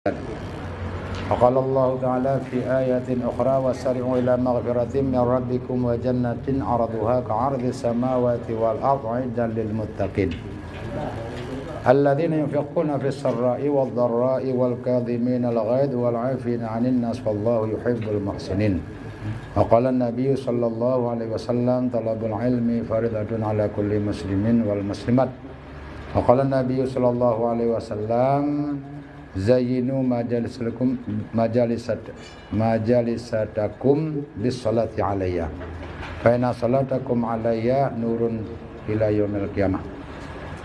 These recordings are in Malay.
وقال الله تعالى في آية أخرى وسارعوا إلى مغفرة من ربكم وجنة عرضها كعرض السماوات والأرض أعدت للمتقين الذين ينفقون في السراء والضراء والكاظمين الغيظ والعافين عن الناس والله يحب المحسنين وقال النبي صلى الله عليه وسلم طلب العلم فريضة على كل مسلم والمسلمات وقال النبي صلى الله عليه وسلم zayyinu majalisatakum bis salati alayya fa inna salatakum alayya nurun ila yaumil qiyamah.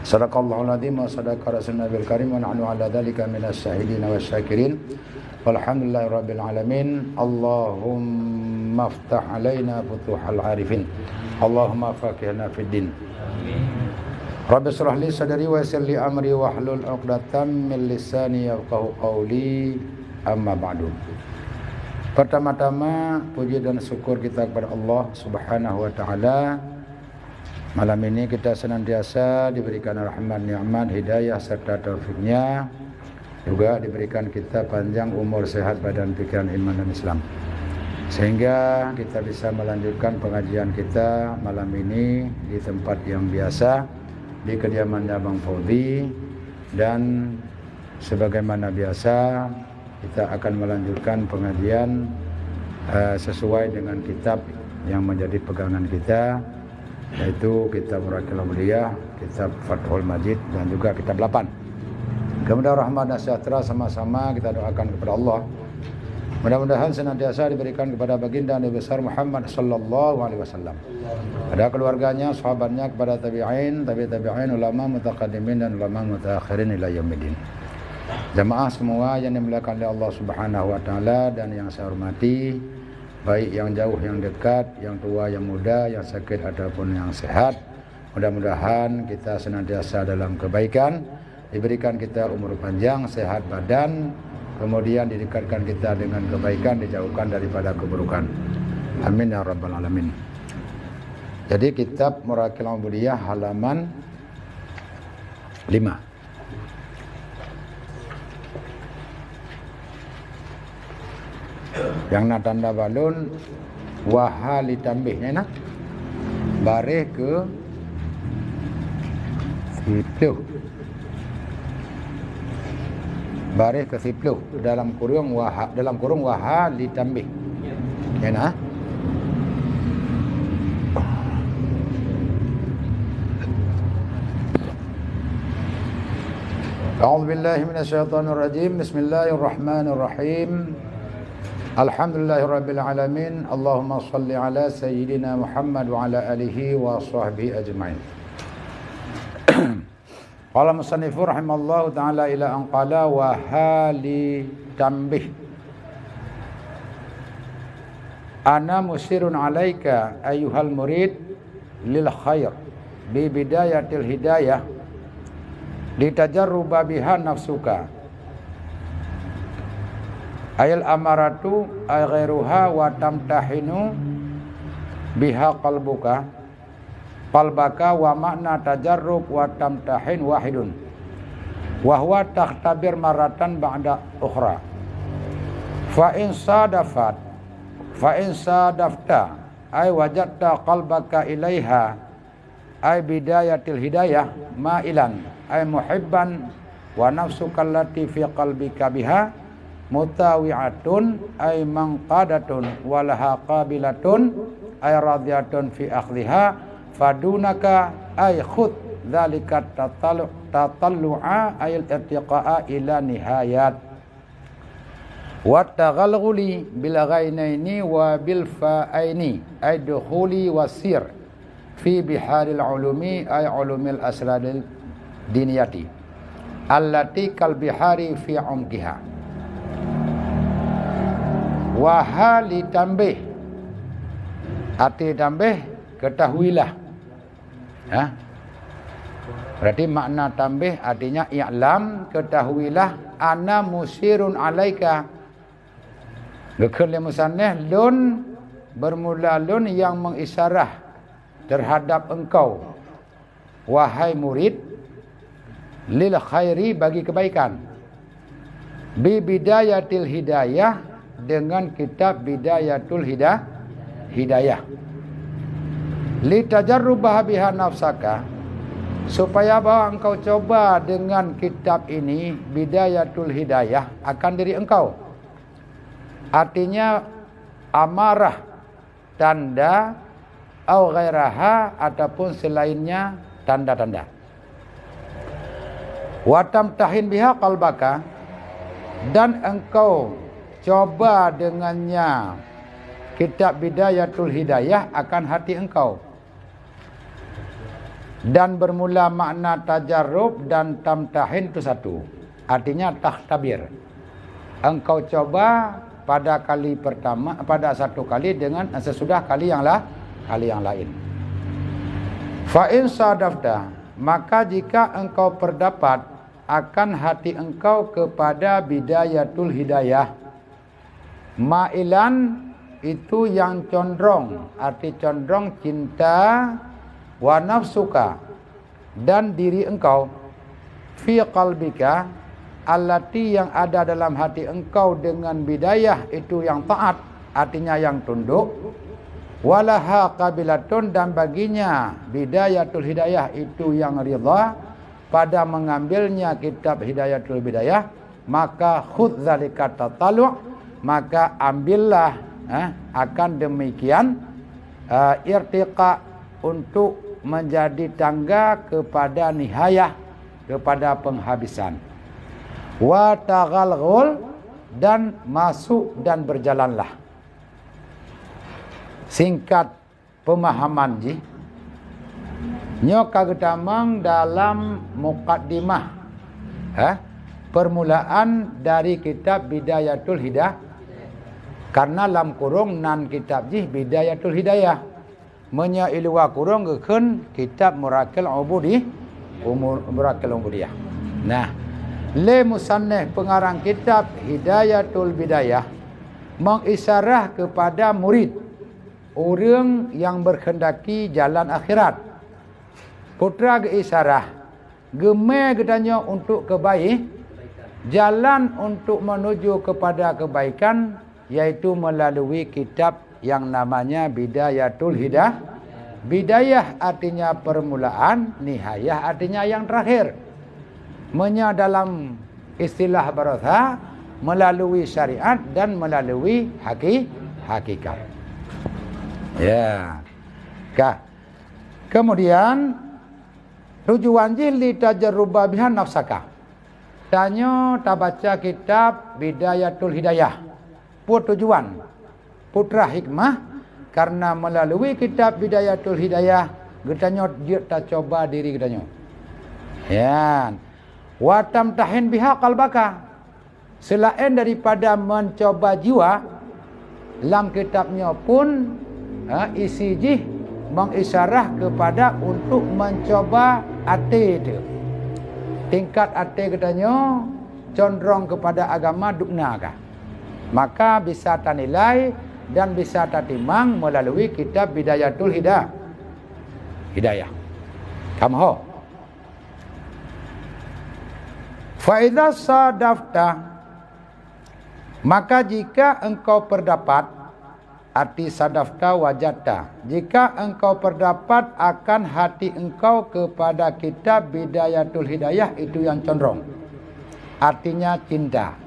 Sadaqallahul azim wa sadaqa rasulun nabil karim wa nahnu ala dzalika minas syahidin wasyakirin walhamdulillahi rabbil alamin. Allahumma iftah alaina futuhal arifin, Allahumma faqihna fid din. Rabbi shrah li sadri wa yassir li amri wahlul 'uqdatam min lisani yafqahu qawli. Amma ba'du. Pertama-tama puji dan syukur kita kepada Allah Subhanahu wa taala. Malam ini kita senantiasa diberikan rahmat, nikmat, hidayah serta taufiknya. Juga diberikan kita panjang umur, sehat badan, pikiran, iman dan Islam. Sehingga kita bisa melanjutkan pengajian kita malam ini di tempat yang biasa, di kediamannya Bang Faudi, dan sebagaimana biasa kita akan melanjutkan pengajian sesuai dengan kitab yang menjadi pegangan kita, yaitu kitab Muraqilah Mulia, kitab Fathul Majid, dan juga kitab 8. Kemudian rahmat dan sejahtera sama-sama kita doakan kepada Allah. Mudah-mudahan senantiasa diberikan kepada baginda Nabi besar Muhammad sallallahu alaihi wasallam, pada keluarganya, sahabatnya, kepada tabi'in, tabi'in, ulama mutaqaddimin dan ulama mutaakhirin ila yaumil din. Jamaah semua yang dimuliakan oleh Allah Subhanahu wa taala dan yang saya hormati, baik yang jauh yang dekat, yang tua yang muda, yang sakit ataupun yang sehat. Mudah-mudahan kita senantiasa dalam kebaikan, diberikan kita umur panjang, sehat badan, kemudian didekatkan kita dengan kebaikan, dijauhkan daripada keburukan. Amin ya rabbal alamin. Jadi kitab Muraqilah Mulia halaman 5. Yang nak tanda balun wahali tambihnya nak bareh ke 10. Baris ke 10 dalam kurung waha ditambih. Ya nah. A'udzu billahi minasyaitonir rajim. Bismillahirrahmanirrahim. Alhamdulillahirabbil alamin. Allahumma shalli ala sayyidina Muhammad wa ala alihi wa sahbihi ajmain. Qala musannifu rahimallahu ta'ala ila anqala wa hali tambih. Ana musirun alaika ayyuhal murid lil khair bi bidayatil hidayah litajarruba biha nafsuka ayal amaratu ay ghairuha wa tamtahinu biha qalbuka qalbaka wa makna tajarrub wa tamtahin wahidun wa huwa takhtabir maratan ba'da ukhra fa in sadafta ay wajadta qalbaka ilaiha ay bidayatil hidayah ma'ilan ay muhibban wa nafsuka allati fi qalbika biha mutawi'atun ay manqadatun walaha qabilatun ay radiyatun fi akhdhiha fadunaka ay khud dzalika tatallu'a ayil irtiqa'a ila nihayat wa taghalghuli bil ghainaini wa bil fa'aini ay dukhuli wasir fi biharil ulumi ay ulumil asradil diniyati allati kal bihari fi umkiha wa hali tambih arti tambih ketahuilah. Ya. Berarti makna tambih artinya i'lam, ketahuilah, ana musirun alaika. Gekele musannah lun bermula lun yang mengisyarah terhadap engkau wahai murid lil khairi bagi kebaikan. bi bidayatil hidayah, dengan kitab bidayatul hidayah. Li tajarrubah biha nafsaka, supaya bahwa engkau coba dengan kitab ini bidayatul hidayah akan diri engkau. Artinya amarah, tanda, au ghairaha, ataupun selainnya tanda-tanda. Wa tamtahin biha qalbaka, dan engkau coba dengannya kitab bidayatul hidayah akan hati engkau. Dan bermula makna tajarrub dan tamtahin itu satu. Artinya tahtabir. Engkau coba pada kali pertama, pada satu kali dengan sesudah kali yang lain. Fa in sadafta, maka jika engkau terdapat akan hati engkau kepada bidayatul hidayah, mailan itu yang condong, arti condong cinta, wa nafsuka, dan diri engkau, fi qalbika, allati yang ada dalam hati engkau dengan bidayah itu yang taat, artinya yang tunduk, walaha qabilatun, dan baginya bidayatul hidayah itu yang ridha pada mengambilnya kitab hidayatul bidayah, maka khudz zalika tatalu', maka ambillah akan demikian irtiqa, untuk menjadi tangga kepada nihayah, kepada penghabisan. Wa taghalghul, dan masuk dan berjalanlah. Singkat pemahaman ji, nyo kagetamang dalam muqaddimah permulaan dari kitab bidayatul hidayah, karena lam kurung nan kitab ji bidayatul hidayah, menya ilwa kurung gekeun kitab murakil ubudi murakil ubudiyah. Nah, le musannif pengarang kitab hidayatul bidayah mengisyarah kepada murid, orang yang berkendaki jalan akhirat. Putra geisyarah geme gedanya untuk kebaik, jalan untuk menuju kepada kebaikan, yaitu melalui kitab yang namanya bidayatul hidayah. Bidayah artinya permulaan, nihayah artinya yang terakhir. Menya dalam istilah baratha, melalui syariat dan melalui hakikat. Ya. Kemudian tujuan jili tajarruba biha nafsaka. Tanyo tabaca kitab bidayatul hidayah. Put tujuan, putra hikmah, karena melalui kitab bidayatul hidayah getanyo dia tak coba diri getanyo. Ya. Wa tamtahin biha qalbaka, selain daripada mencoba jiwa, dalam kitabnya pun isi jih mengisyarah kepada untuk mencoba hati itu. Tingkat hati getanyo condong kepada agama duknakah, maka bisa tanilai dan bisa tatimang melalui kitab bidayatul hidayah. Kamu ho. Fa idza sadafta, maka jika engkau terdapat, arti sadafta wajata, jika engkau terdapat akan hati engkau kepada kitab bidayatul hidayah itu yang condong, artinya cinta.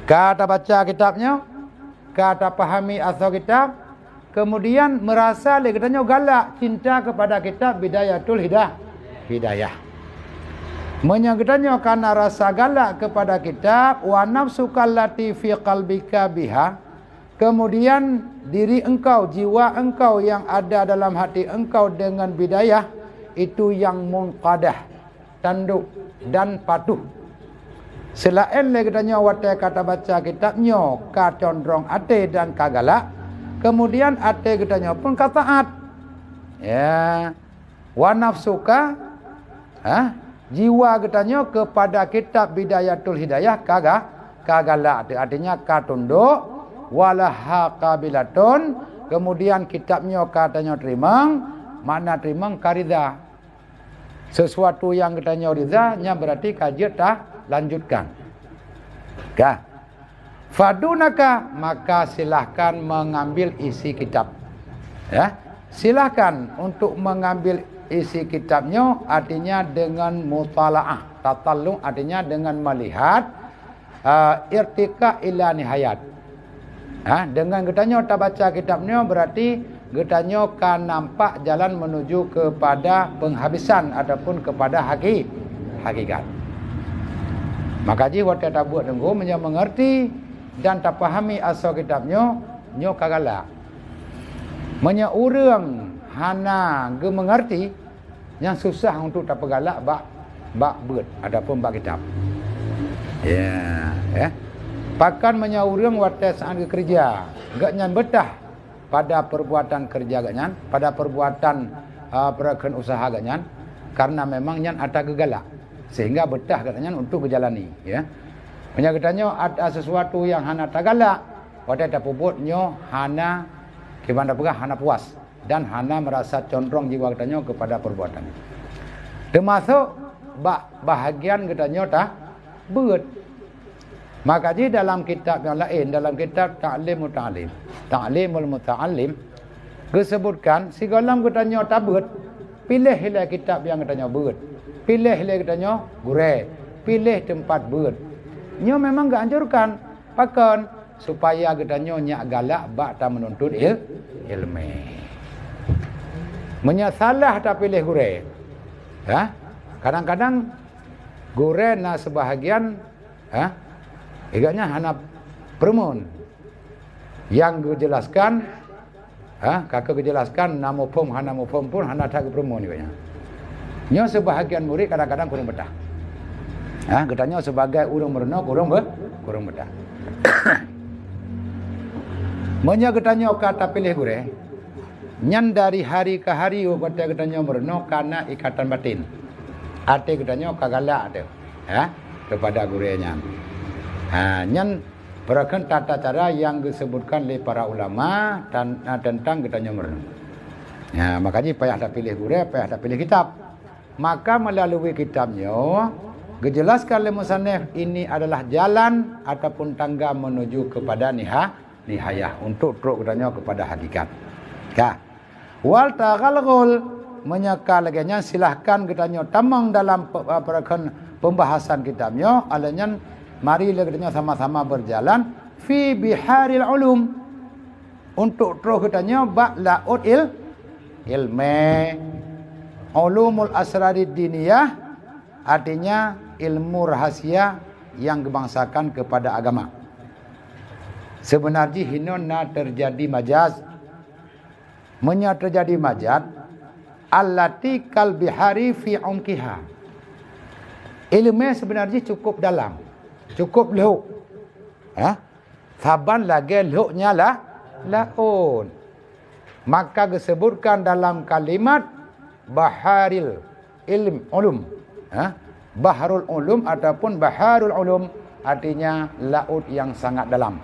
Kata baca kitabnya, kata pahami asal kitab, kemudian merasa katanya galak cinta kepada kitab bidayatul hidayah. Menyangkutnya karena rasa galak kepada kitab, wa nafsuka allati fi qalbika biha, kemudian diri engkau, jiwa engkau yang ada dalam hati engkau dengan bidayah itu yang munqadah, tanduk dan patuh. Selain katanya watai kata baca kitabnya ka condrong ate dan kagalak, kemudian ate katanya pun kataat. Ya, wa nafsuka, jiwa katanya kepada kitab bidayatul hidayah kagalak, artinya katunduk, walaha qabilatun, kemudian kitabnya katanya terimang, makna terimang karida. Sesuatu yang katanya ridha nya berarti kajian tak lanjutkan. Kah? Fadunaka, maka silahkan mengambil isi kitab. Ya, silahkan untuk mengambil isi kitabnya, artinya dengan mutalaah. Tatallu artinya dengan melihat irtika ila nihayat. Dengan getanya tak baca kitabnya berarti getanya kan nampak jalan menuju kepada penghabisan ataupun kepada hakikat. Maka ji waktu tak buat tunggu mengerti dan tak pahami asal kitabnya nyo kagala. Menya urang hana ge mengerti yang susah untuk tak pegalak bak beut ataupun bak kitab. Ya. Pakan menya urang waktu saat kerja, gak nyan betah pada perbuatan kerja gak nyan, pada perbuatan perakan usaha gak nyan, karena memang nyan ada gegalak sehingga betah katanya untuk berjalani, ya. Menyakitanya ada sesuatu yang hana tagalak, pada tak puputnya hana gimana pegah hana puas dan hana merasa condong jiwa katanya kepada perbuatan. Termasuk bahagian katanya tak beut. Maka di dalam kitab yang lain, dalam kitab Ta'limul Muta'allim, Ta'limul Muta'allim, disebutkan segala katanya tak beut, pilihlah kitab yang katanya beut. Pilihlah katanya gure, pilih tempat beut. Nyo memang gak anjurkan pakan supaya katanya nyak galak bak tak menuntut ilmu. Menyasalah tak pilih gure. Kadang-kadang gure na sebahagian igaknya hana permun. Yang dijelaskan kakak dijelaskan namo pom hana mo pom pun hana tak permun igaknya. Nyo sebahagian murid kadang-kadang kurang betah. Katanya sebagai urang merenok kurang betah. Menya katanya kata pilih gure. Nyan dari hari ke hari kata katanya merenok karena ikatan batin. Arti katanya kagalak tu. Kepada gurenya. Nyan berakan tata cara yang disebutkan oleh para ulama tentang katanya merenok. Makanya payah tak pilih gure, payah tak pilih kitab. Maka melalui kitabnya dijelaskan oleh musannif ini adalah jalan ataupun tangga menuju kepada nihayah untuk teruk katanya kepada hakikat. Wal taghalghul menyeka laginya silahkan katanya tamang dalam pembahasan kitabnya alanya mari katanya sama-sama berjalan fi biharil ulum untuk teruk katanya bak laut ilme ulumul asrarid diniyah artinya ilmu rahasia yang dibangsakan kepada agama. Sebenarnya hinonna terjadi majaz. Menya terjadi majaz allati kal bihari fi umkiha. Ilmu sebenarnya cukup dalam, cukup luhuk. Saban lagi luhuknya laun. Maka disebutkan dalam kalimat baharil ilm ulum. Baharul ulum ataupun baharul ulum artinya laut yang sangat dalam.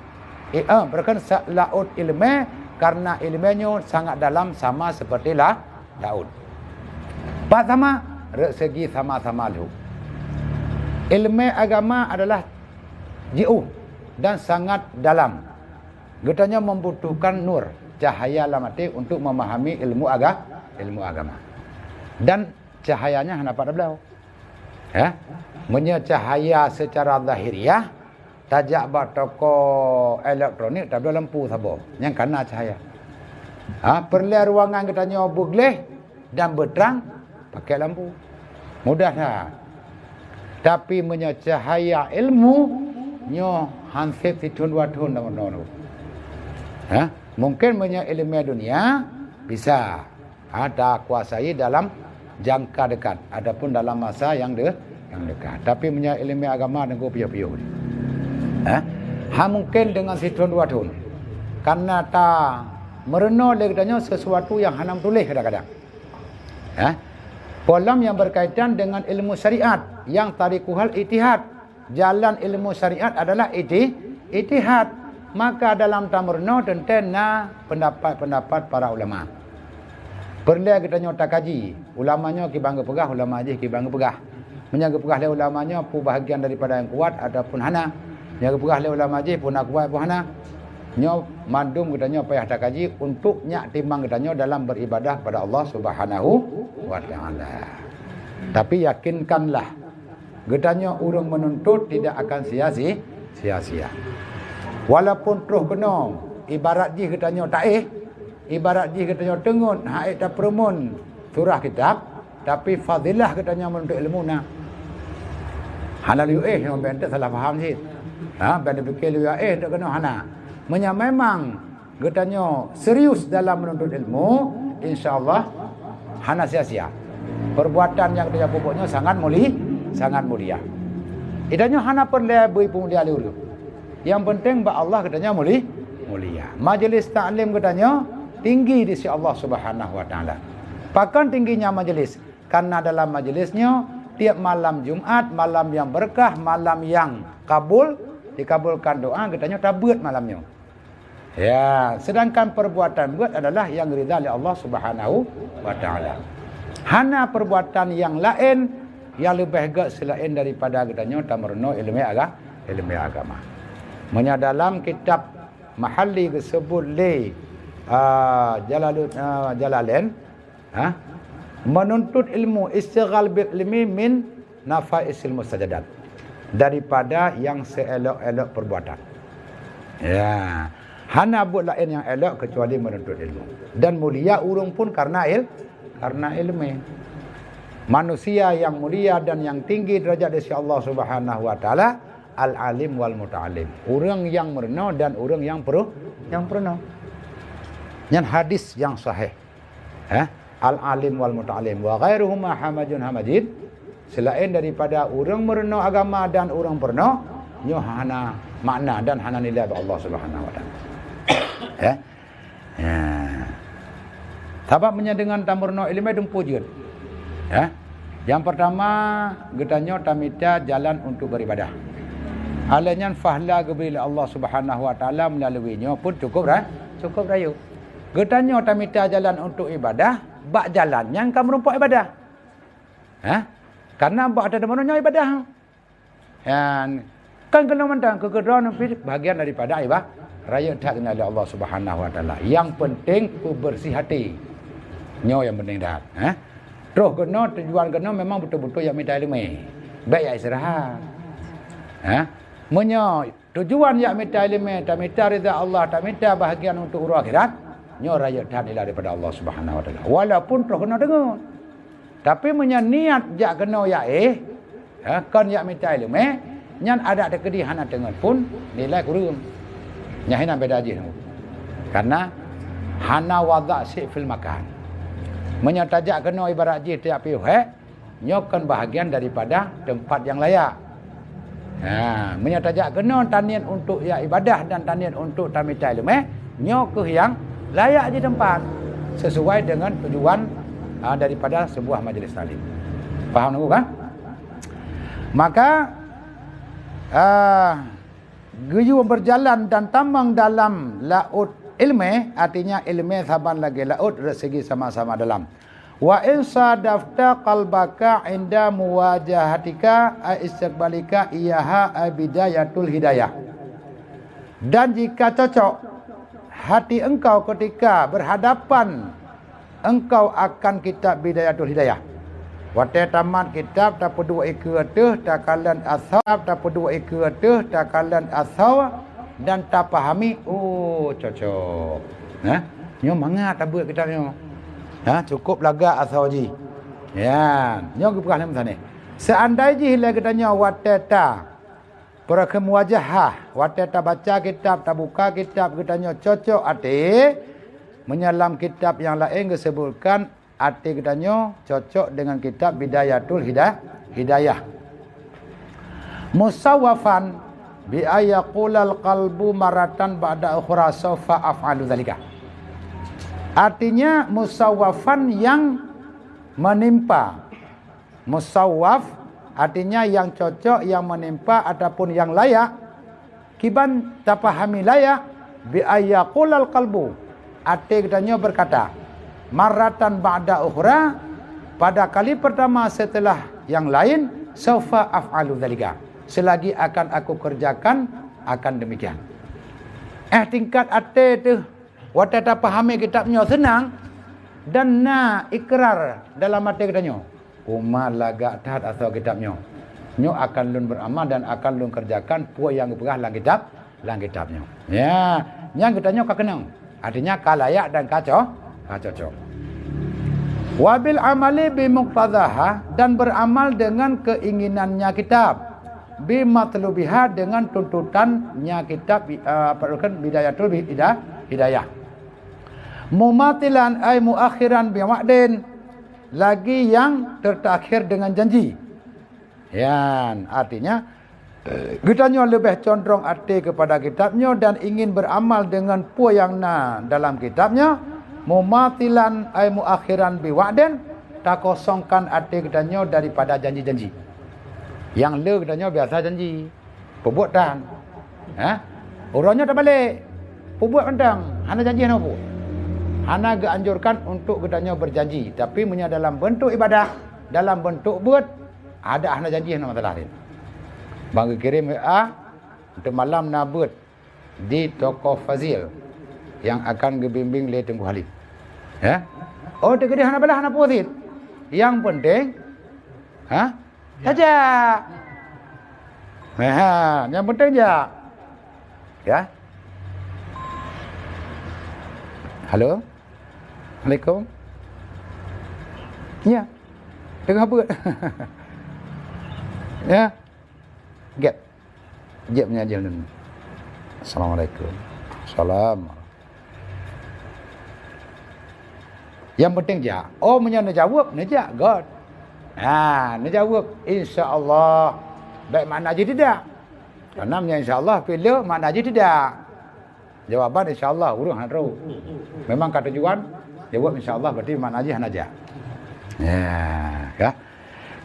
Berkan laut ilmu karena ilmunya sangat dalam sama seperti laut. Pak sama segi sama-sama laut. Ilmu agama adalah jauh dan sangat dalam. Getanya membutuhkan nur, cahaya lamati untuk memahami ilmu agama. Dan cahayanya hanya pada beliau. Menyecahaya secara zahiriah tajak bak toko elektronik tak ada lampu sabo yang kena cahaya. Perlu ruangan katanya bugleh dan berterang pakai lampu. Mudah dah. Tapi menyecahaya ilmu nyo hansip situn wadun nama. Mungkin punya ilmu dunia bisa ada kuasai dalam jangka dekat adapun dalam masa yang dekat. Tapi punya ilmu agama dengan piu-piu. Mungkin dengan situn wadun. Karena tak merenung leganya sesuatu yang hanam tulis kadang-kadang. Polam yang berkaitan dengan ilmu syariat yang tarikuhal itihad. Jalan ilmu syariat adalah itihad. Maka dalam tamurno tentena pendapat-pendapat para ulama. Perlu kita nyota kaji. Ulamanya kibangga pegah, ulama aja kibangga pegah. Menjaga pegah oleh ulamanya pu bahagian daripada yang kuat ataupun hana. Nya berah le ulama haji pun nak buat pun hana. Nyo mandum katanya payah tak kaji untuk nyak timbang katanya dalam beribadah pada Allah Subhanahu wa taala. Tapi yakinkanlah katanya urang menuntut tidak akan sia-sia. Walaupun terus kena ibarat ji katanya taih, ibarat ji katanya tengun, haid tak perumun surah kitab, tapi fadilah katanya menuntut ilmu na. Halal yang bentuk salah faham sih. Benda fikir tak kena hana. Memang katanya serius dalam menuntut ilmu, insya-Allah hana sia-sia. Perbuatan yang dia pokoknya sangat mulia. Idanya hana perlu beri pemulia dulu. Yang penting ba Allah katanya mulia. Majlis taklim katanya tinggi di sisi Allah Subhanahu wa taala. Bahkan tingginya majlis karena dalam majlisnya tiap malam Jumat, malam yang berkah, malam yang dikabulkan doa katanya tabat malamnya. Ya, sedangkan perbuatan buat adalah yang ridha oleh Allah Subhanahu wa taala. Hana perbuatan yang lain yang lebih baik selain daripada katanya tamarno ilmu agama. Menya dalam kitab Mahalli disebut li Jalalain, menuntut ilmu istighal bil ilmi min nafaisil mustajadat, daripada yang seelok-elok perbuatan. Ya. Hana buat lain yang elok kecuali menuntut ilmu. Dan mulia urung pun karena ilmu. Manusia yang mulia dan yang tinggi derajat di sisi Allah Subhanahu wa taala al-alim wal muta'alim. Orang yang merenau dan orang yang perenau. Yang hadis yang sahih. Al-alim wal muta'alim wa ghairuhuma hamajun hamajid. Selain daripada orang merenau agama dan orang perenau, nyo hana makna dan hana nilai Allah Subhanahu wa taala. Sebab dengan tamurno ilmu dempujud. Yang pertama getanya tamita jalan untuk beribadah. Alanya fahla gebila Allah Subhanahu wa taala melaluinya pun cukup rayu. Getanya tamita jalan untuk ibadah, bak jalan yang kamu rumpuk ibadah. Karena bak ada manunya ibadah. Kan kena mentang kegedean bahagian daripada ibadah. Raya tak kenal Allah Subhanahu wa taala. Yang penting ku bersih hati. Nyo yang penting dah. Terus kena tujuan kena memang betul-betul yang minta ilmu. Baik ya istirahat. Menyo tujuan yang minta ilmu, tak minta ridha Allah, tak minta bahagian untuk urus akhirat. Nyo raya tak nilai daripada Allah Subhanahu wa taala. Walaupun terus kena dengar. Tapi menyo niat jak kena ya kan yang minta ilmu, nyan ada kedihan dengan pun nilai kurang. Nyahina beda aja. Karena hana wada' si fil makan. Menyatajak kena ibarat je tiap piuh nyokan bahagian daripada tempat yang layak. Menyatajak kena tanian untuk ya ibadah dan tanian untuk tamita ilmu nyok yang layak di tempat sesuai dengan tujuan daripada sebuah majlis taklim. Faham kan? Maka Geju berjalan dan tambang dalam laut ilmu, artinya ilmu saban lagi laut dari segi sama-sama dalam. Wa in sadafta qalbaka inda muwajahatika istiqbalika iyaha bidayatul hidayah. Dan jika cocok hati engkau ketika berhadapan engkau akan kitab bidayatul hidayah. Wate tamat kitab tak pedua ikuteh takalan ashab tak pedua ikuteh takalan ashab dan tak pahami cocok. Nyo mangat tak buat kitabnya. Cukup laga ashab ji. Ya, nyo keperah lem sana. Seandainya hilang katanya wate ta perakem wajah, wate ta baca kitab tak buka kitab katanya cocok ate menyalam kitab yang lain disebutkan arti katanya cocok dengan kitab Bidayatul Hidayah. Musawwafan bi ayaqulal qalbu maratan ba'da ukhra sawfa af'alu dzalika. Artinya musawwafan yang menimpa. Musawwaf artinya yang cocok, yang menimpa ataupun yang layak. Kiban tapahami layak bi ayaqulal qalbu. Arti katanya berkata maratan ba'da ukhra, pada kali pertama setelah yang lain, sawfa af'alu dzalika, selagi akan aku kerjakan akan demikian. Tingkat ate tu watata pahami kitabnya senang dan ikrar dalam hati katanya. Umar lagak tahat asal kitabnya. Nyo akan lun beramal dan akan lun kerjakan puak yang berah lang kitabnya. Ya, yang katanya kakenang. Artinya kalayak dan kacocok. Wabil amali bi muqtadaha, dan beramal dengan keinginannya kitab. Bi matlubiha, dengan tuntutannya kitab, bidayatul hidayah. Mumatilan ay muakhiran bi wa'din, lagi yang tertakhir dengan janji. Ya, artinya kitanya lebih condong hati kepada kitabnya dan ingin beramal dengan puak yang dalam kitabnya. Mumatilan ay muakhiran bi wa'din, tak kosongkan hati kitanya daripada janji-janji. Yang le kitanya biasa janji, perbuatan. Orangnya tak balik, perbuat kentang, hana janji hana apa. Hana anjurkan untuk kitanya berjanji, tapi punya dalam bentuk ibadah, dalam bentuk buat, ada hana janji hana masalah lain. Bagi kirim WA untuk malam nabut di toko Fazil yang akan dibimbing oleh Tengku Halim. Ya. Oh, tegedi hana belah hana posit. Yang penting saja. Yang penting aja. Ya. Halo. Assalamualaikum. Ya. Tengah apa? Ya. Get. Jep mengajar dulu. Assalamualaikum. Salam. Yang penting je. Oh, punya nak jawab, nak je God. Nak jawab insya-Allah. Baik makna je tidak. Karena punya insya-Allah bila makna je tidak. Jawaban insya-Allah urung hanru. Memang kata tujuan jawab insya-Allah berarti makna je hana je.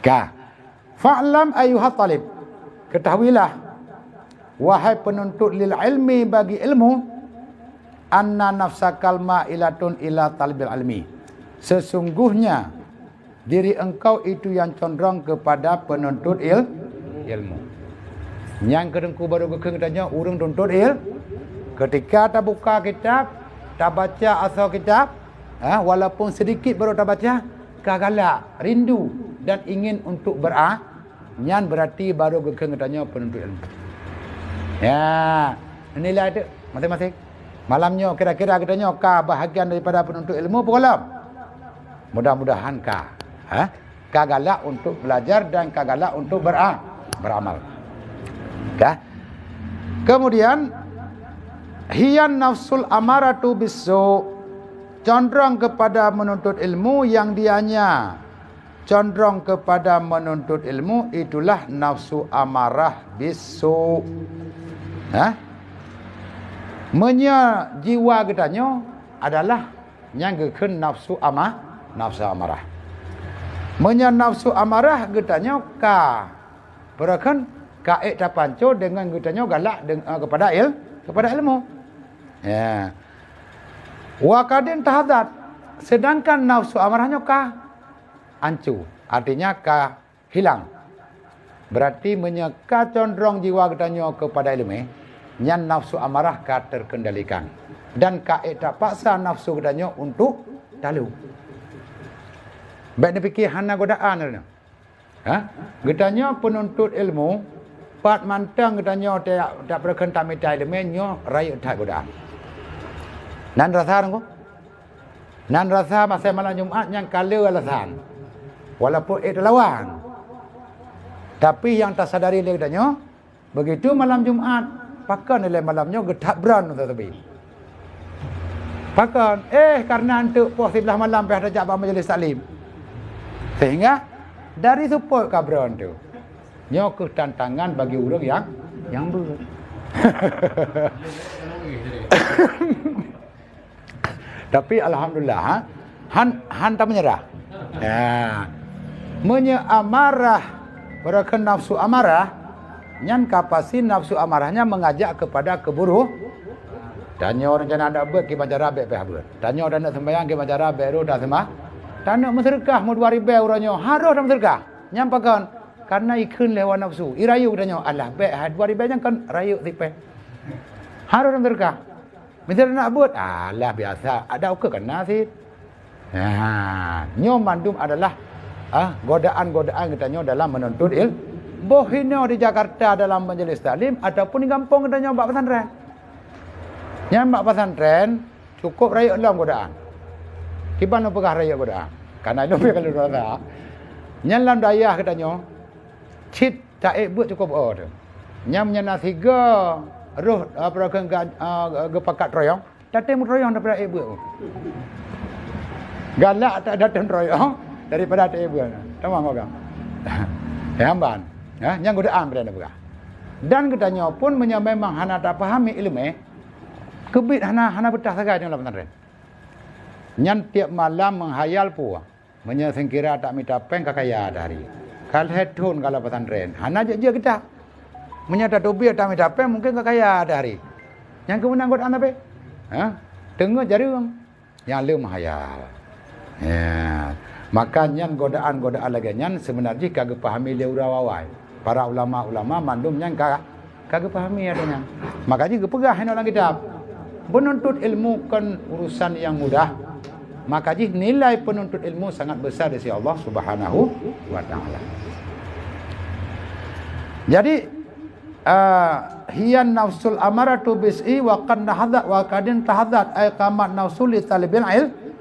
Ya. Fa'lam ayyuhat talib. Ketahuilah wahai penuntut lil ilmi, bagi ilmu, anna nafsakal ma'ilatun ila talbil ilmi. Sesungguhnya diri engkau itu yang condong kepada penuntut ilmu. Yang kedengku baru kekeng tanya urang tuntut ketika tak buka kitab, tak baca asal kitab, walaupun sedikit baru tak baca, kagalak, rindu dan ingin untuk nyan berarti baru kekeng tanya penuntut ilmu. Ya, nilai itu masing-masing. Malamnya kira-kira katanya kah bahagian daripada penuntut ilmu pula. Mudah-mudahan kah galak untuk belajar dan kah galak untuk beramal. Kemudian hiyan nafsul amaratu bisu, condong kepada menuntut ilmu yang dianya condong kepada menuntut ilmu itulah nafsu amarah bisu. Menya jiwa katanya adalah yang gekun nafsu amarah. Menya nafsu amarah katanya berakan kaik tapanco dengan katanya galak kepada ilmu. Ya. Wa kadin tahadat, sedangkan nafsu amarahnya ancu, artinya hilang. Berarti menyeka condong jiwa katanya kepada ilmu, nyan nafsu amarah terkendalikan dan tak paksa nafsu katanya untuk talu. Baik dia fikir hana godaan. Katanya penuntut ilmu pat mantang katanya tak berkentam mitai ilmu nyo raya tak godaan. Nan rasa masa malam Jumaat yang kala alasan. Walaupun lawan. Tapi yang tak sadari dia katanya begitu malam Jumaat pakan nilai malamnya getak beran tetapi. Pakan karena untuk posilah malam pada jabah majlis taklim. Sehingga dari support kabron tu nyo ke tantangan bagi orang yang ber. Tapi alhamdulillah han tak menyerah. Amarah berakan nafsu amarah nyan kapasi nafsu amarahnya mengajak kepada keburu. Tanya orang jangan ada buat ke baca rabe pe habut. Tanya orang nak sembahyang ke baca rabe ro dah sembah. Tanya menserkah mu 2000 orangnya harus dah menserkah. Nyampakan karena ikun lewat nafsu. Irayu tanya Allah be 2000 jangan kan rayu tipe. Harus terkah. Minta nak buat, alah biasa. Ada uka kena sih. Nyo mandum adalah godaan-godaan katanya dalam menuntut ilmu. Bohino di Jakarta dalam majelis taklim ataupun di kampung katanya mbak pesantren. Yang mbak pesantren cukup raya dalam godaan. Kiban no pegah raya godaan. Karena itu kalau dosa. Yang dalam dayah katanya cit tak buat cukup tu. Yang menyana tiga roh peragam gepakat royong, datang royong daripada buat. Galak tak datang royong daripada tak buat. Tahu enggak? Hamban. Yang godaan pada pegah. Dan katanya pun memang hana tak fahami ilmu kebit hana betah sagai dalam pesantren. Nyan tiap malam menghayal pua. Menyengkira tak minta peng kakaya dari. Kal hetun kalau pesantren. Hana je kita. Menyata dobi tak minta peng mungkin kakaya dari. Yang kemenang godaan apa? Tengok jarum. Yang lu menghayal. Ya. Makanya godaan-godaan lagi nyan sebenarnya kagak pahami dia urawawai. Para ulama-ulama mandum nyan kagak pahami adanya. Makanya kepegah dalam kitab. Penuntut ilmu kan urusan yang mudah. Makanya nilai penuntut ilmu sangat besar di sisi Allah Subhanahu wa taala. Jadi hiyan nafsul amaratu bis'i wa qad nahadat wa qadin tahadat ay qamat nafsul li talibil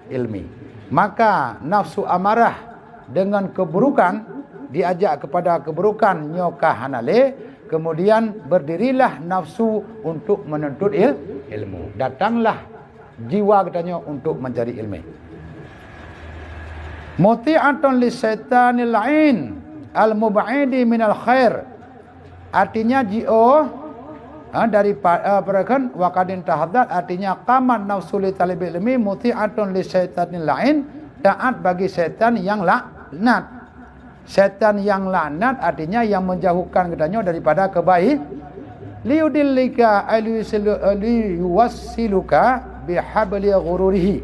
ilmi. Maka nafsu amarah dengan keburukan diajak kepada keburukan nyoka hanale, kemudian berdirilah nafsu untuk menuntut ilmu. Datanglah jiwa katanya untuk mencari ilmu. Muti'atun lisaitanil la'in al-mub'idi minal khair. Artinya dari perkan waqadin tahaddat, artinya qamat nafsu li talibil ilmi muti'atun lisaitanil la'in, taat bagi setan yang laknat. Setan yang laknat artinya yang menjauhkan katanya daripada kebaikan. Liudillika yuwassiluka bihabli ghururihi,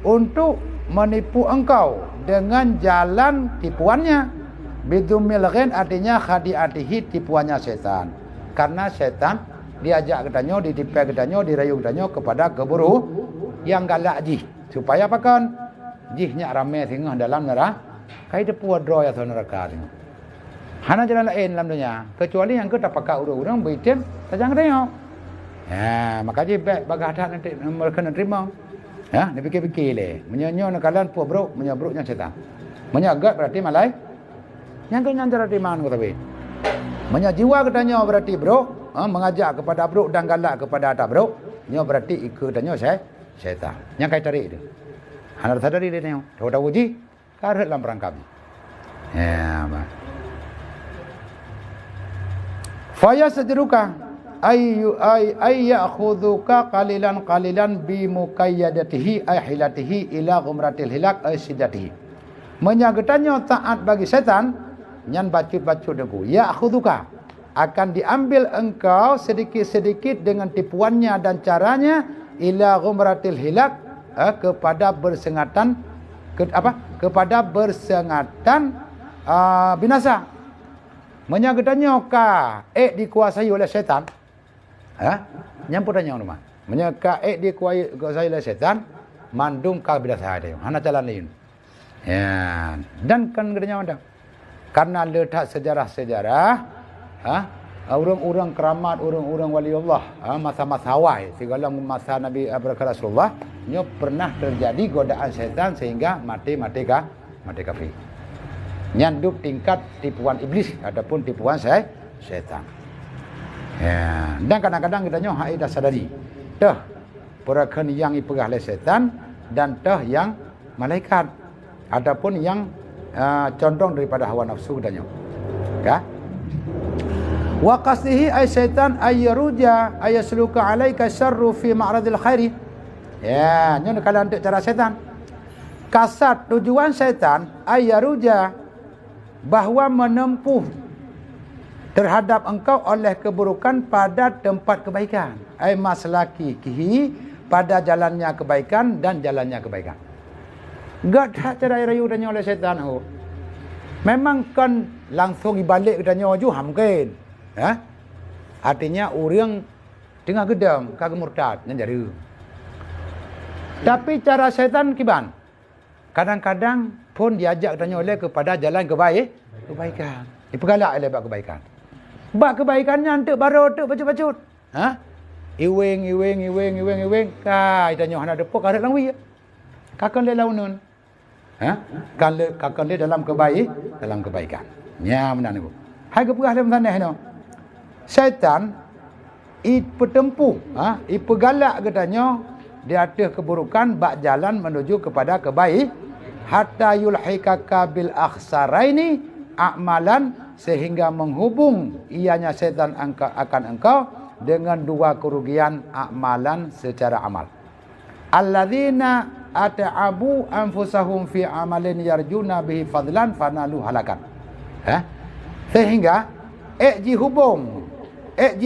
untuk menipu engkau dengan jalan tipuannya. Bidumil ghain artinya khadi'atihi, tipuannya setan. Karena setan diajak katanya, ditipu katanya, dirayu katanya kepada keburu yang galak jih. Supaya apa kan? Jihnya ramai tengah dalam neraka. Kai tipu dro ya neraka tengah. Hana jalan lain dalam dunia, kecuali yang kita pakai orang-orang beritim tajang tengok. Makanya baik bagadah nanti mereka nak terima. Dipikir-pikir le. Menyanyo nakalan puak bro, menyabruknya setan. Menyagat berarti malai. Yang kenyang cara terima aku tapi. Menyajiwa katanya berarti bro, mengajak kepada bro dan galak kepada tak bro. Nyo berarti ikutnya setan. Yang kai tarik itu. Hana sadari dia tengok. Tahu-tahu uji, karet dalam perangkap. Faya sedruka ay ya'khudhuka qalilan bi muqayyadatihi ay hilatihi ila ghumratil hilak ay sidatihi. Menyagetannya taat bagi setan, nyan bacut-bacut deku. Ya'khudhuka, akan diambil engkau sedikit-sedikit dengan tipuannya dan caranya ila ghumratil hilak, kepada bersengatan kepada bersengatan binasa. Menyagetannya dikuasai oleh setan. Nyamputannya rumah. Menyaka dikuasai oleh setan, mandum ka binasa ada. Hana jalan lain. Dan kan katanya ada. Karena letak sejarah-sejarah, orang-orang keramat, orang-orang wali Allah, masa-masa awal, segala masa Nabi Rasulullah, nyo pernah terjadi godaan setan sehingga mati kafir. Nyanduk tingkat tipuan iblis ataupun tipuan setan. Dan kadang-kadang kita nyo hak dah sadari. Teh perakan yang ipegah oleh setan dan teh yang malaikat ataupun yang condong daripada hawa nafsu kita nyo. Wa qasdihi ay syaitan ay yaruja ay yasluka alaika syarru fi ma'radil khairi. Nyo kalau untuk cara setan. Kasat tujuan syaitan ay yaruja, bahawa menempuh terhadap engkau oleh keburukan pada tempat kebaikan. Ai maslaki kihi, pada jalannya kebaikan dan jalannya kebaikan. Gak tak cara rayu tanya oleh setan. Memang kan langsung dibalik tanya waju mungkin. Artinya orang tengah gedam, kagak murtad, nan jari. Tapi cara syaitan kiban. Kadang-kadang pun diajak tanya oleh kepada jalan kebaikan. Dipergalak oleh bab kebaikan. Bab kebaikannya antuk baru antuk bacut-bacut. Ha? Iwing. Kai tanya hana depo karet langwi. Kakon le launun. Ha? Kakon le dalam kebaikan. Nya menan niku. Hai keperah dalam tanah no. Syaitan petempuh, pegalak katanya di atas keburukan bak jalan menuju kepada hatta yulhikaka bil akhsaraini a'malan, sehingga menghubung ianya syaitan akan engkau dengan dua kerugian amalan secara amal. Alladzina ata'abu anfusahum fi amalin yarjuna bihi fadlan fanalu halakan. Sehingga hubung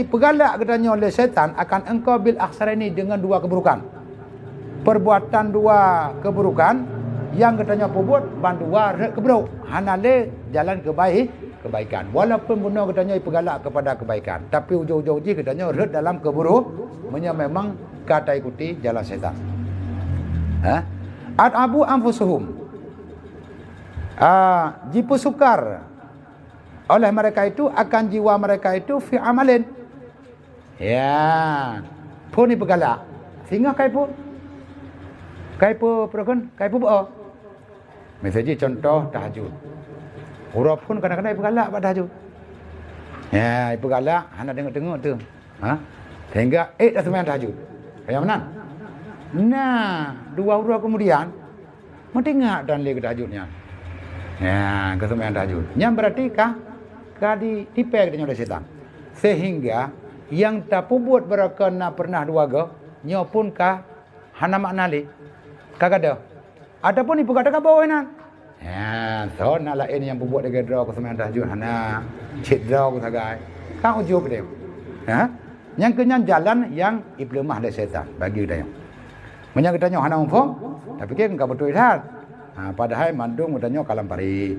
pegalak katanya oleh syaitan akan engkau bil akhsaraini dengan dua keburukan. Perbuatan dua keburukan yang katanya perbuat bandua keburuk hanale jalan kebaikan. Walaupun benar katanya pegalak kepada kebaikan, tapi ujung-ujung katanya red dalam keburuk, memang kata ikuti jalan syaitan. Abu anfusuhum. Jipu sukar oleh mereka itu akan jiwa mereka itu fi amalin. Ya. Pun ni pegalak. Sehingga kaipu bo. Misalnya contoh tahajud. Urap pun kadang-kadang pegalak pada tahajud. Ya, pegalak hana tengok-tengok tu. Sehingga dah sembahyang tahajud. Kayak mana? Nah, 2 urap kemudian mendengar dan lagi tahajudnya. Ya, ke sembahyang tahajud. Yang berarti dipek dengan syaitan. Sehingga yang tak pubut berakana pernah dua go, nyo pun hana maknali. Kagada. Adapun ibu kata bawah nan. Ya, so nak lain yang pubut dengan draw ke sembahyang tahajud hana cik draw ke sagai. Kau ujub dia. Yang kenyan jalan yang iblemah dari syaitan bagi dia. Menyang katanya hana umfong, tapi kan enggak betul hal. Padahal mandung katanya kalam pari.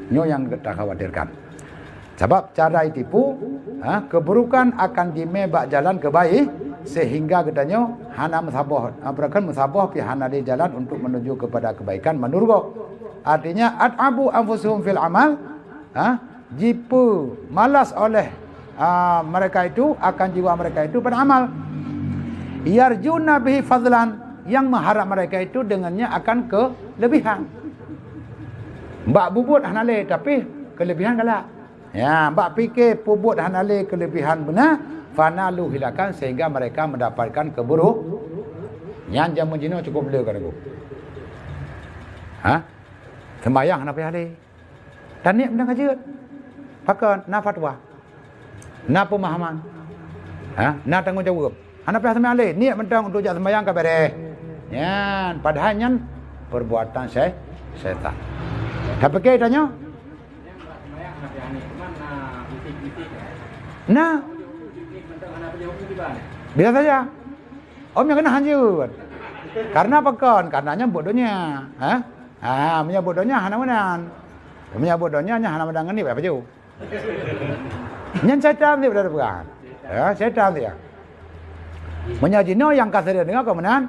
Nyo yang tak khawatirkan. Sebab cara ditipu, keburukan akan dimebak jalan kebaik, sehingga katanya hana musabah, pi hana di jalan untuk menuju kepada kebaikan menurut. Artinya at'abu anfusuhum fil amal, jipu malas oleh mereka itu akan jiwa mereka itu beramal. Yarjuna bihi fadlan, yang mengharap mereka itu dengannya akan kelebihan. Mbak bubut hanale tapi kelebihan galak. Ya, mbak fikir pubut hanale kelebihan benar, fanalu hilakan sehingga mereka mendapatkan keburuk. Yang jamu jino cukup bela kan aku. Sembayang hana payah le. Taniak benda kajut. Pakai na fatwa. Na pemahaman. Na tanggungjawab. Hana payah sembayang le. Niat mentang untuk jak sembayang ka beres. Ya, padahalnya perbuatan syaitan. Tapi ke tanya? Nah, biasa saja. Om yang kena hanjut. Karena apa kon? Karenanya bodohnya. Punya bodohnya hana menan. Punya bodohnya hana menan ni apa jauh. Nyan syaitan dia berada bukan. Syaitan dia. Punya jino yang kasar dengar kau menan.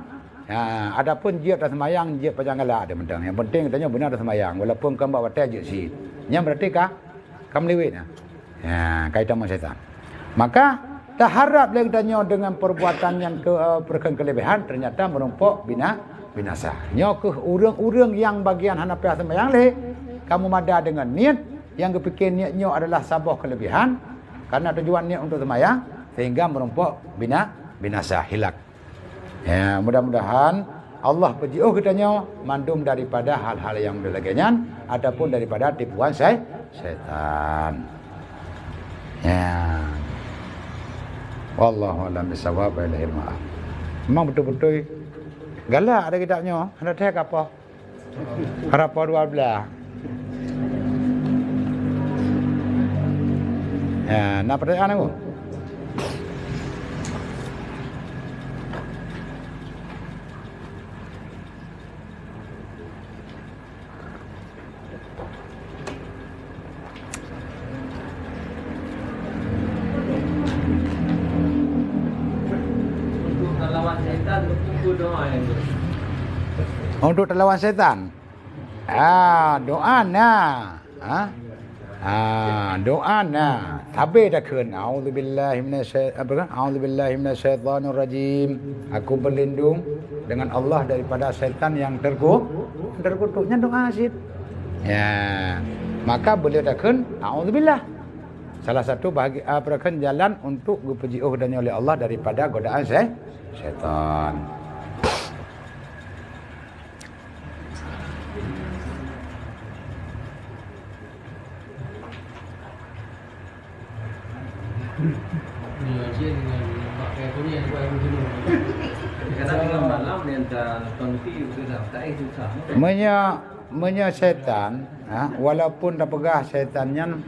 Adapun jiat dan semayang, jiat pajang galak ada mentang. Yang penting katanya benar ada semayang. Walaupun kau bawa teh jiat si. Yang berarti kamu lewat. Kaitan dengan syaitan. Maka tak harap lagi tanya dengan perbuatan yang kelebihan ternyata merumpuk binasa. Nyo ke urang-urang yang bagian hana payah sembahyang le, kamu mada dengan niat yang kepikir niatnya adalah sabah kelebihan karena tujuan niat untuk sembahyang sehingga merumpuk binasa hilak. Ya, mudah-mudahan Allah berjiuh katanya mandum daripada hal-hal yang berlaganyan ataupun daripada tipuan syaitan. Ya. Wallahu a'lam bissawab wa ilaihi ma'ab. Memang betul-betul galak ada kitabnya. Ada tag apa? Harapan 12. Ya, nak pertanyaan aku? Untuk terlawan setan. Doa nah. Doa nah. Habis dah kan. A'udzubillahi minasyaitanir rajim. Aku berlindung dengan Allah daripada setan yang terkutuknya doa asyid. Ya. Maka beliau dah kan a'udzubillah. Salah satu bahagian jalan untuk berpuji'uh dan oleh Allah daripada godaan syaitan. Menya syaitan, walaupun dah pegah syaitannya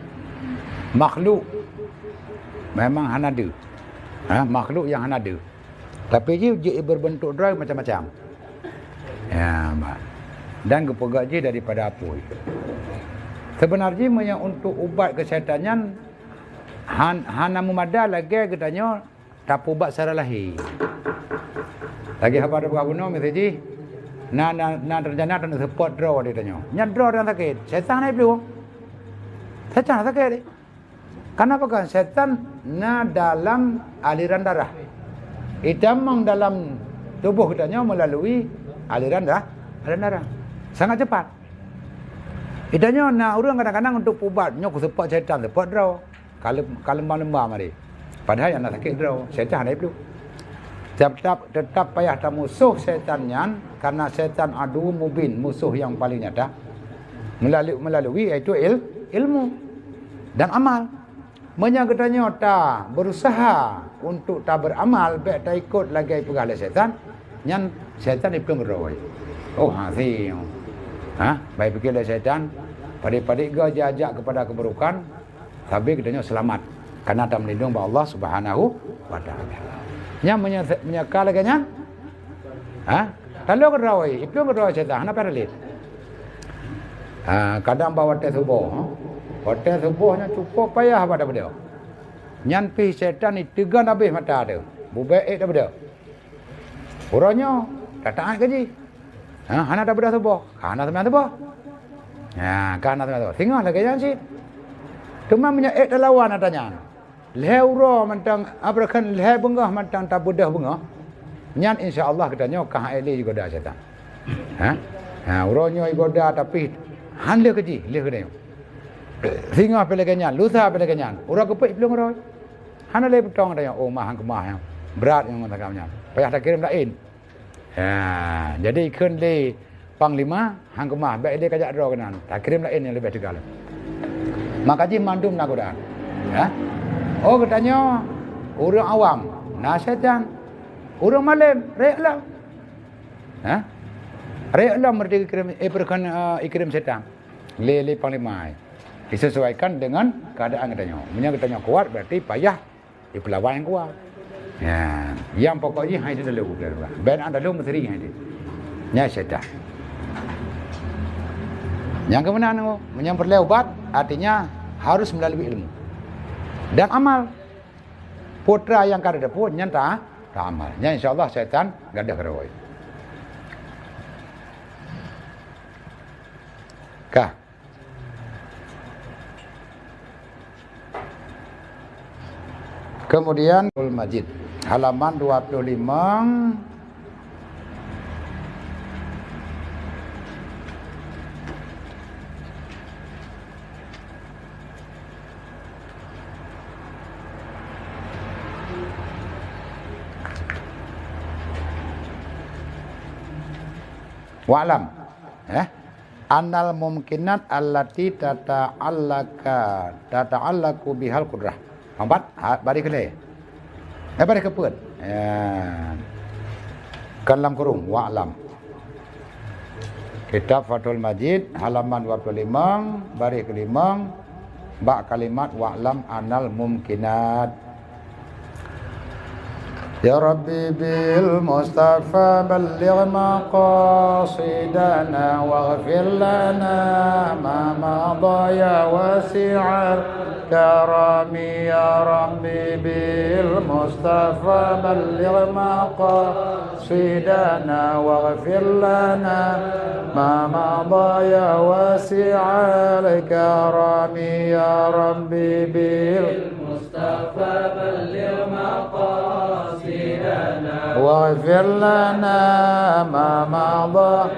makhluk memang hanada, makhluk yang hanada, tapi dia berbentuk drag macam-macam. Ya, dan kepegak je daripada apa? Sebenarnya untuk ubat kesihatan hana memada lagi katanya tak ubat secara lahir. Lagi apa ada guna mesti na terjana dan support draw dia tanya. Nya draw dan sakit. Setan ai belum. Setan sakit. Kenapa kan setan dalam aliran darah. Idamang dalam tubuh katanya melalui aliran darah. Sangat cepat. Idanya orang kadang-kadang untuk ubat nyok support setan support draw. Kalau lembah mari. Padahal yang nak sakit draw, setan ai belum. Tetap payah tak musuh setannya, karena setan adu mubin, musuh yang paling nyata melalui iaitu ilmu dan amal. Menyangkutnya tak berusaha untuk tak beramal, baik tak ikut lagi pegala setan, nyan setan itu beroi. Hati. Baik fikirlah setan, padik-padik ajak kepada keburukan, tapi katanya selamat karena tak melindung by Allah Subhanahu wa taala. Nya menyakal lagi nya. Kalau kerawai, itu kerawai setan, apa relit? Kadang bawa teh subuh. Teh subuhnya cukup payah pada beliau. Nyan pi setan ni tegan habis mata dia. Bubaik dah beliau. Orangnya datang gaji. Hana dah beliau subuh. Hana sembilan subuh. Kana sembilan subuh. Tengah lagi nya sih. Cuma menyak dah lawan adanya. Leura mentang abrakan leh bengah mentang tak budah bengah. Nyan insya-Allah katanya kah ele juga dah setan. Urangnya igoda tapi handle keji, leh katanya. Singa pelaganya, lusa pelaganya. Urang kepek belum roy. Hana le betong katanya, mahang kemah yang berat yang matakamnya. Payah tak kirim lain. Jadi ikun le panglima hang kemah baik dia kajak draw kanan. Tak kirim lain yang lebih tegal. Maka ji mandum nak godaan. Katanya orang awam, setan. Orang malam, reklah. Reklah mereka ikrim setan. Le panglima. Disesuaikan dengan keadaan katanya. Katanya kuat berarti payah dipelawan yang kuat. Yang pokoknya hanya dulu. Ben anda dulu mesti hanya itu. Nya setan. Yang kemenangan, menyamperle obat artinya harus melalui ilmu dan amal. Putra yang kada pun nyata tak amal. Nya insyaallah setan gadah kerawai. Kah? Kemudian Al-Majid halaman 25. Wa'lam annal mumkinat allati tata'allaku bihal qudrah. Empat bari kele. Bari kepeut. Kalam kurung wa'lam. Kitab Fathul Majid halaman 25 bari kelima kalimat wa'lam annal mumkinat. Ya Rabbi bil Mustafa balligh maqasidana waghfir lana ma madha ya wasi'al karami ya Rabbi bil Mustafa balligh maqasidana waghfir lana ma madha ya wasi'al karami ya Rabbi bil Mustafa balligh maqasidana واغفر لنا ما مضى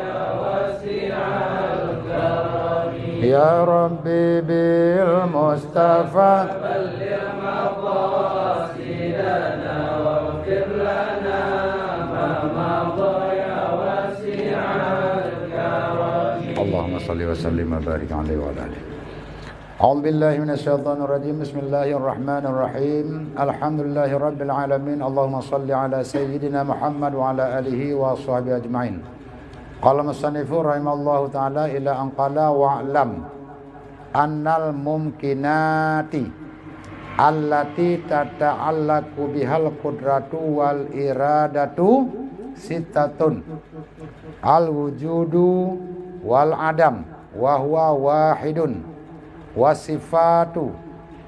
يا ربي بالمصطفى بلغ مقاصدنا واغفر لنا ما مضى يا واسع الكرم اللهم صل وسلم وبارك عليه وعلى اله. أعوذ بالله من الشيطان الرجيم. بسم الله الرحمن الرحيم. الحمد لله رب العالمين. اللهم صل على سيدنا محمد وعلى آله وصحبه أجمعين. قال المصنف رحمه الله تعالى إلى أن قال واعلم أن الممكنات التي تتعلق بها القدرة والإرادة ستة الوجود والعدم وهو واحد wasifatu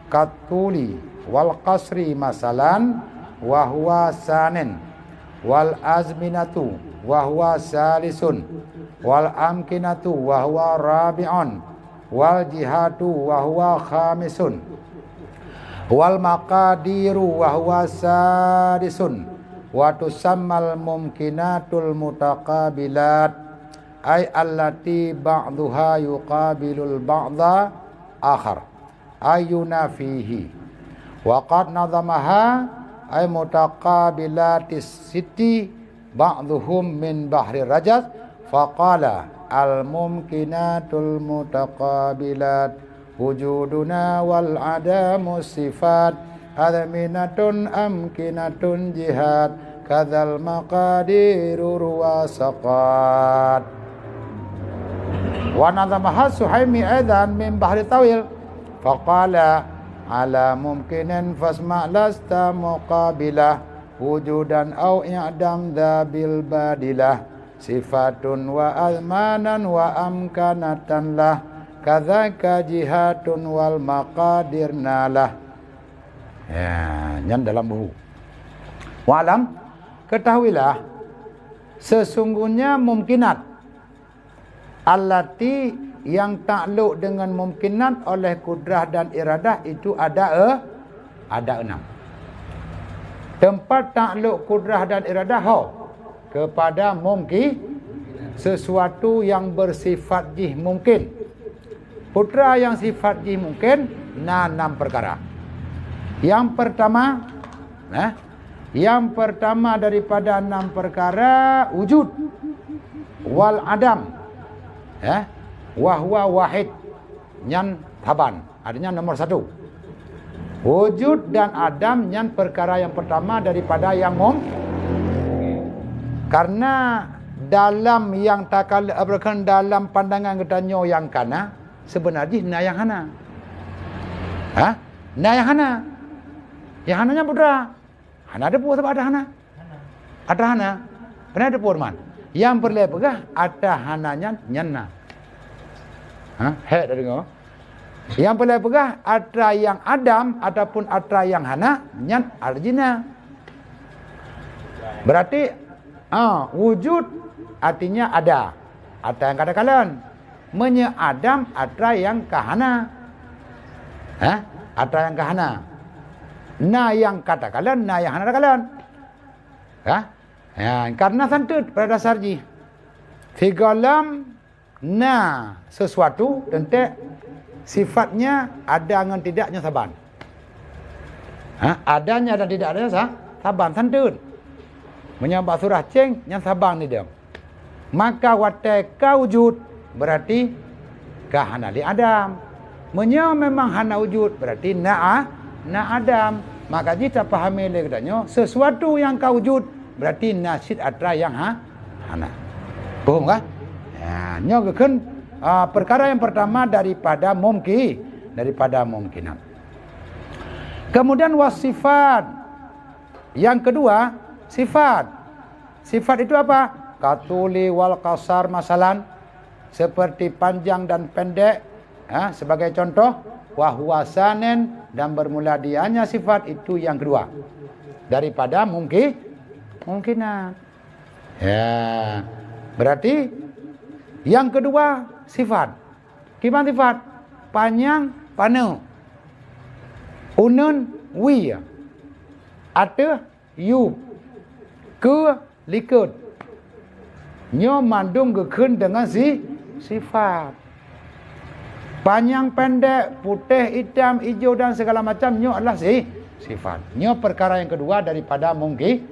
katuli wal qasri masalan wa huwa sanin wal azminatu wa huwa salisun wal amkinatu wa huwa rabi'un wal jihatu wa huwa khamisun wal maqadiru wa huwa sadisun wa tusammal mumkinatul mutaqabilat ay allati ba'duha yuqabilul ba'da akhar ayuna fihi wa qad nadhamaha ay mutaqabilatis siti ba'dhuhum min bahri rajaz faqala al mumkinatul mutaqabilat wujuduna wal adamu sifat adminatun amkinatun jihad kadzal maqadiru ruwasaqat wa nadhamaha Suhaimi aidan min bahri tawil faqala ala mumkinin fasma lasta muqabilah wujudan au i'dam dhabil badilah sifatun wa azmanan wa amkanatan lah kadzaka jihatun wal maqadirna lah. Ya, yang dalam buku. Wa'lam, ketahuilah sesungguhnya mumkinat allati yang takluk dengan mumkinat oleh kudrah dan iradah itu ada 6. Tempat takluk kudrah dan iradah kepada mungkin sesuatu yang bersifat jih mungkin. Putra yang sifat jih mungkin 6 perkara. Yang pertama daripada 6 perkara wujud wal adam. Wahwa wahid nyan taban, artinya nomor 1. Wujud dan adam nyan perkara yang pertama daripada yang karena dalam yang takal berkan dalam pandangan katanya yang kana sebenarnya na yang hana. Na yang hana. Yang hananya putra. Hana ada puas apa ada hana? Ada hana. Pernah ada purman. Yang berlepegah ada hananya nyana. Dari ngau. Yang berlepegah ada yang adam ataupun ada yang hana nyan arjina. Berarti wujud artinya ada. Ada yang katakan menye adam ada yang kahana. Ada yang kahana. Na yang katakan na yang hana katakan. Karena santut pada dasarnya figalam na sesuatu tentu sifatnya ada dengan tidaknya saban. Adanya dan tidak adanya saban santut. Menyambak surah ceng yang saban ni dia. Maka wateka wujud berarti kahana li adam. Menya memang hana wujud berarti na adam. Maka jika pahami le katanya sesuatu yang ka wujud berarti nasid atra yang hana. Faham kan? Nya kan perkara yang pertama daripada mungkinat. Kemudian wasifat. Yang kedua Sifat. Sifat itu apa? Katuli wal kasar masalan. Seperti panjang dan pendek. Sebagai contoh. Wahwasanen dan bermula dianya sifat itu yang kedua. Daripada mungkinan. Ya. Berarti yang kedua sifat. Gimana sifat? Panjang, panu. Unun, wi. Ate, yu. Ke, likut. Nyo mandung gekun dengan sifat. Panjang, pendek, putih, hitam, hijau dan segala macam. Nyo adalah sifat. Nyo perkara yang kedua daripada mungkin.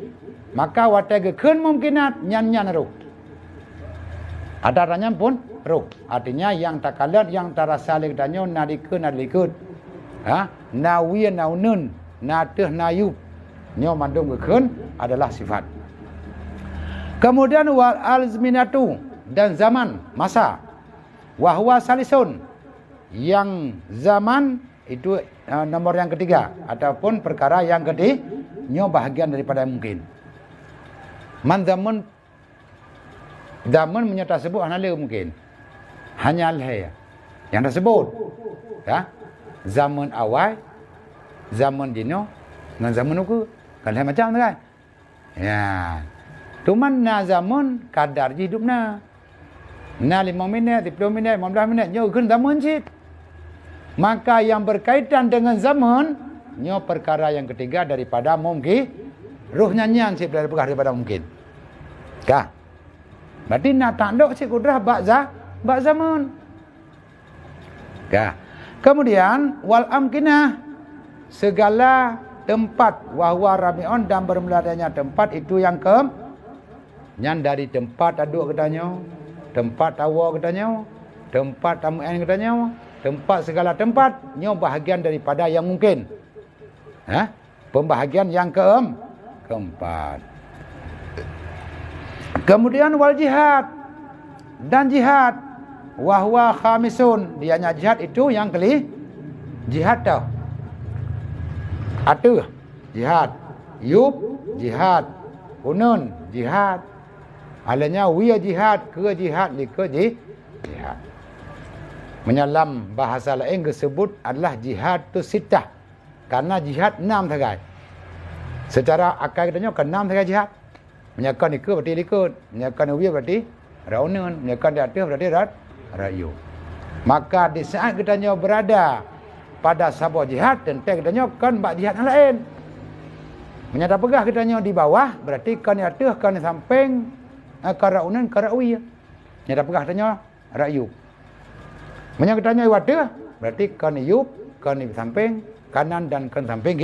Maka watai gekun mungkinat nyan-nyan ruh. Ada adanya pun ruh. Artinya yang tak kalat, yang tak rasa lekdanyo, nadikut. Na wiya, na unun, na teh, na yub. Nyo mandung gekun adalah sifat. Kemudian wal alzminatu dan zaman, masa. Wahwa salisun. Yang zaman itu nomor yang ketiga. Ataupun perkara yang ketiga. Nyo bahagian daripada mungkin. Man zaman menyata sebut hanya mungkin. Hanya alhaya. Yang tersebut. Ya. Zaman awal, zaman dino, dengan zaman uku. Kan macam tu kan? Ya. Cuman na zaman kadar hidup na. Na 5 minit, 10 minit, 15 minit. Nyo kan zaman cik. Maka yang berkaitan dengan zaman, nyo perkara yang ketiga daripada mungkin. Ruhnya nyan cik daripada mungkin. Kah? Berarti nak tanduk cik kudrah bak zaman. Kah? Kemudian wal amkinah, segala tempat, wahwa rabi'un dan bermeladanya tempat itu yang nyan dari tempat aduk katanya, tempat tawa katanya, tempat tamuan katanya, tempat segala tempat nyo bahagian daripada yang mungkin. Pembahagian yang keempat. Kemudian wal jihad dan jihad, wahwa khamisun, dianya jihad itu yang jihad tau. Atuh jihad, yub jihad, unun jihad, alanya wiya jihad, ke jihad, lika jihad. Menyalam bahasa lain disebut adalah jihad tu sitah. Karena jihad 6 sahaja. Secara akal katanya kan 6 sahaja jihad. Menyakan ika berarti likut, menyakan wiya berarti raunun, menyakan di atas berarti rayu. Maka di saat katanya berada pada sabah jihad, tentang katanya kan bak jihad yang lain. Menyata pegah katanya di bawah, berarti kan di atas, kan di samping, karaunan, karawiyah. Menyata pegah katanya rayu. Menyata katanya wadah, berarti kan di yub, kan di samping, kanan dan kan samping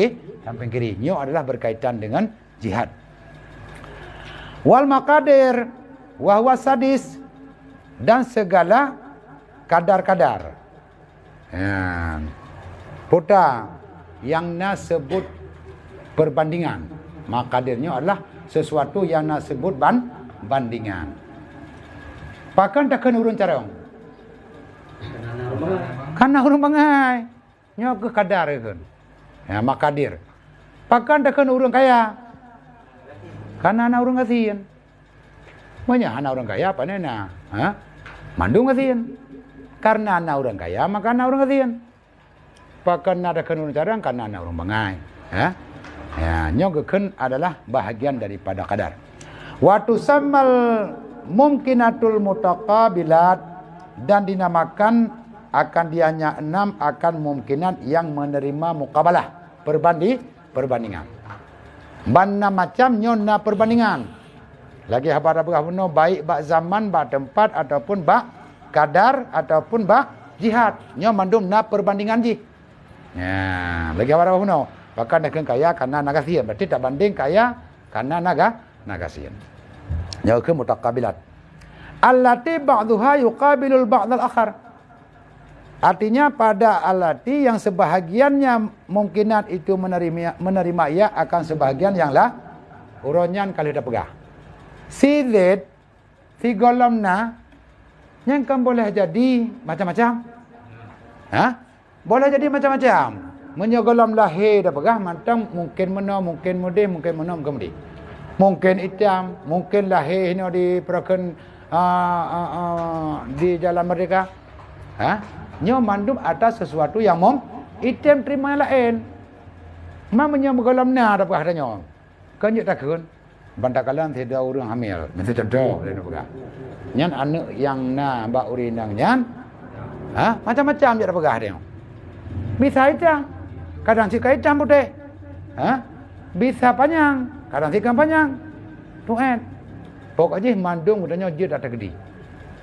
kiri. Nyo adalah berkaitan dengan jihad. Wal maqadir, wahwa sadis, dan segala kadar-kadar. Putar yang nak sebut perbandingan. Maqadirnya adalah sesuatu yang nak sebut bandingan. Pakan takkan urun carong. Karena urun bangai. Nyo ke kadar kan. Maqadir. Pakan takkan urun kaya. Karena anak orang kasihan. Banyak anak orang kaya apa nena? Mandung kasihan. Karena anak orang kaya maka anak orang kasihan. Pakan ada kenurun carang karena anak orang bangai. Nyogeken adalah bahagian daripada kadar. Watu samal mungkinatul mutaqabilat, dan dinamakan akan dianya 6 akan mungkinan yang menerima muqabalah, perbandingan. Banna macam nyona perbandingan. Lagi apa benar baik bak zaman, bak tempat ataupun bak kadar ataupun bak jihad. Nyo mandum na perbandingan ji. Lagi apa benar. Bahkan nak kaya karena nagasian. Berarti tak banding kaya karena nagasian. Nyo ke mutaqabilat. Allati ba'dhuha yuqabilul ba'dal akhar. Artinya pada alati yang sebahagiannya mungkinat itu menerima ia akan sebahagian yang lah uronyan kalau dah pegah. Si Z, si golomna yang kan boleh jadi macam-macam. Boleh jadi macam-macam. Menyogolom lahir dah pegah mantang mungkin mana, mungkin mudih, mungkin mana, mungkin mudih. Mungkin hitam, mungkin lahirnya di perakan di Jalan Merdeka. Nyo mandum atas sesuatu yang hitam terima yang lain. Mamanya bergalam na dapat katanya. Kan je takun. Bantakalan tidak orang hamil. Mesti contoh dia nak nyan anak yang na ba urinang nyan. Macam-macam je dapat dia. Bisa hitam. Kadang si hitam putih. Bisa panjang. Kadang si panjang. Tuan. Pokoknya mandung mudahnya je datang gede.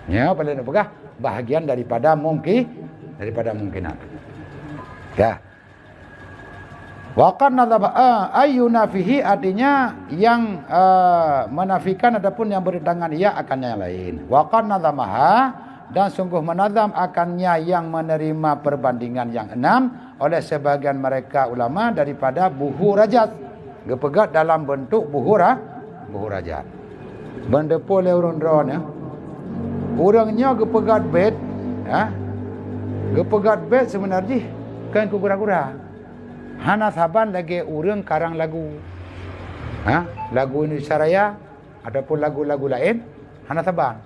Ya, paling nak pegah bahagian daripada mungkinat. Ya. Waqad nadhaba ayyuna fihi artinya yang menafikan adapun yang bertentangan ia akannya yang lain. Waqad nadhamaha dan sungguh menazam akannya yang menerima perbandingan yang 6 oleh sebagian mereka ulama daripada buhu rajat. Gepegat dalam bentuk buhu rajat. Benda boleh urun drone ya. Orangnya gepegat bed gepegat bed sebenarnya kan kura-kura. Hana saban lagi urang karang lagu. Lagu Indonesia Raya ataupun lagu-lagu lain hana saban.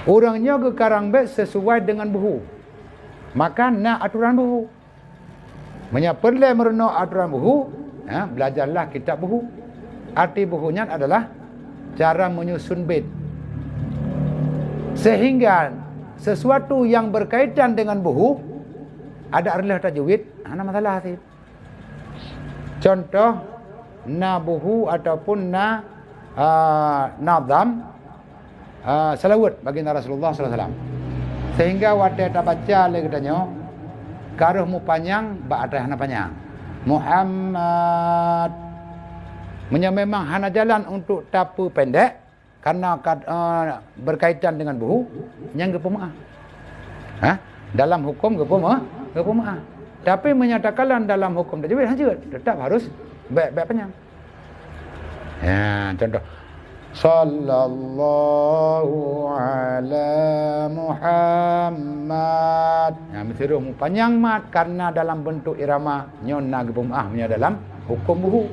Orangnya ke karang bed sesuai dengan buhu. Maka nak aturan buhu. Perlu merenung aturan buhu, belajarlah kitab buhu. Arti buhunya adalah cara menyusun bed. Sehingga sesuatu yang berkaitan dengan buhu ada arlah tajwid, ana masalah sih. Contoh na buhu ataupun na nazam salawat baginda Rasulullah sallallahu alaihi wasallam. Sehingga wate ta baca le katanya karuh mu panjang ba atas hana panjang. Muhammad memang hana jalan untuk tapu pendek karena berkaitan dengan buhu yang gepemaah. Dalam hukum gepemaah. Tapi menyatakan dalam hukum tajwid saja tetap harus baik panjang. Ya, contoh sallallahu ala Muhammad. Mesti mu panjang mat karena dalam bentuk irama nyona gepemaah nya dalam hukum buhu.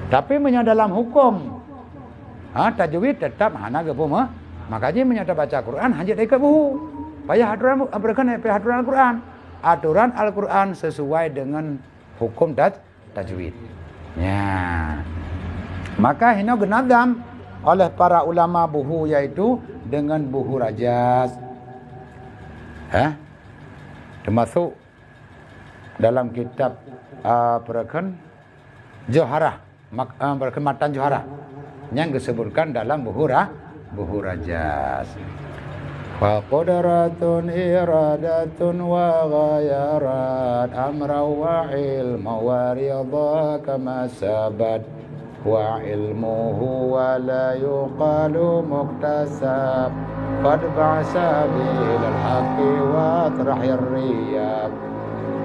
Tapi dalam hukum tajwid tetap hana gepemaah. Makanya menyata baca Quran hanya dekat buhu. Payah aturan Al-Quran. Aturan Al-Quran sesuai dengan hukum tajwid. Ya. Maka hina genadam oleh para ulama buhu yaitu dengan buhu rajaz. Termasuk dalam kitab perakan Johara, matan Johara yang disebutkan dalam buhu rajaz. Wa qudratun iradatun wa ghayarat amra wa ilma wa ridha kama sabat wa ilmuhu wa la yuqalu muktasab qad ba'sa bil haqqi wa trahir riyab.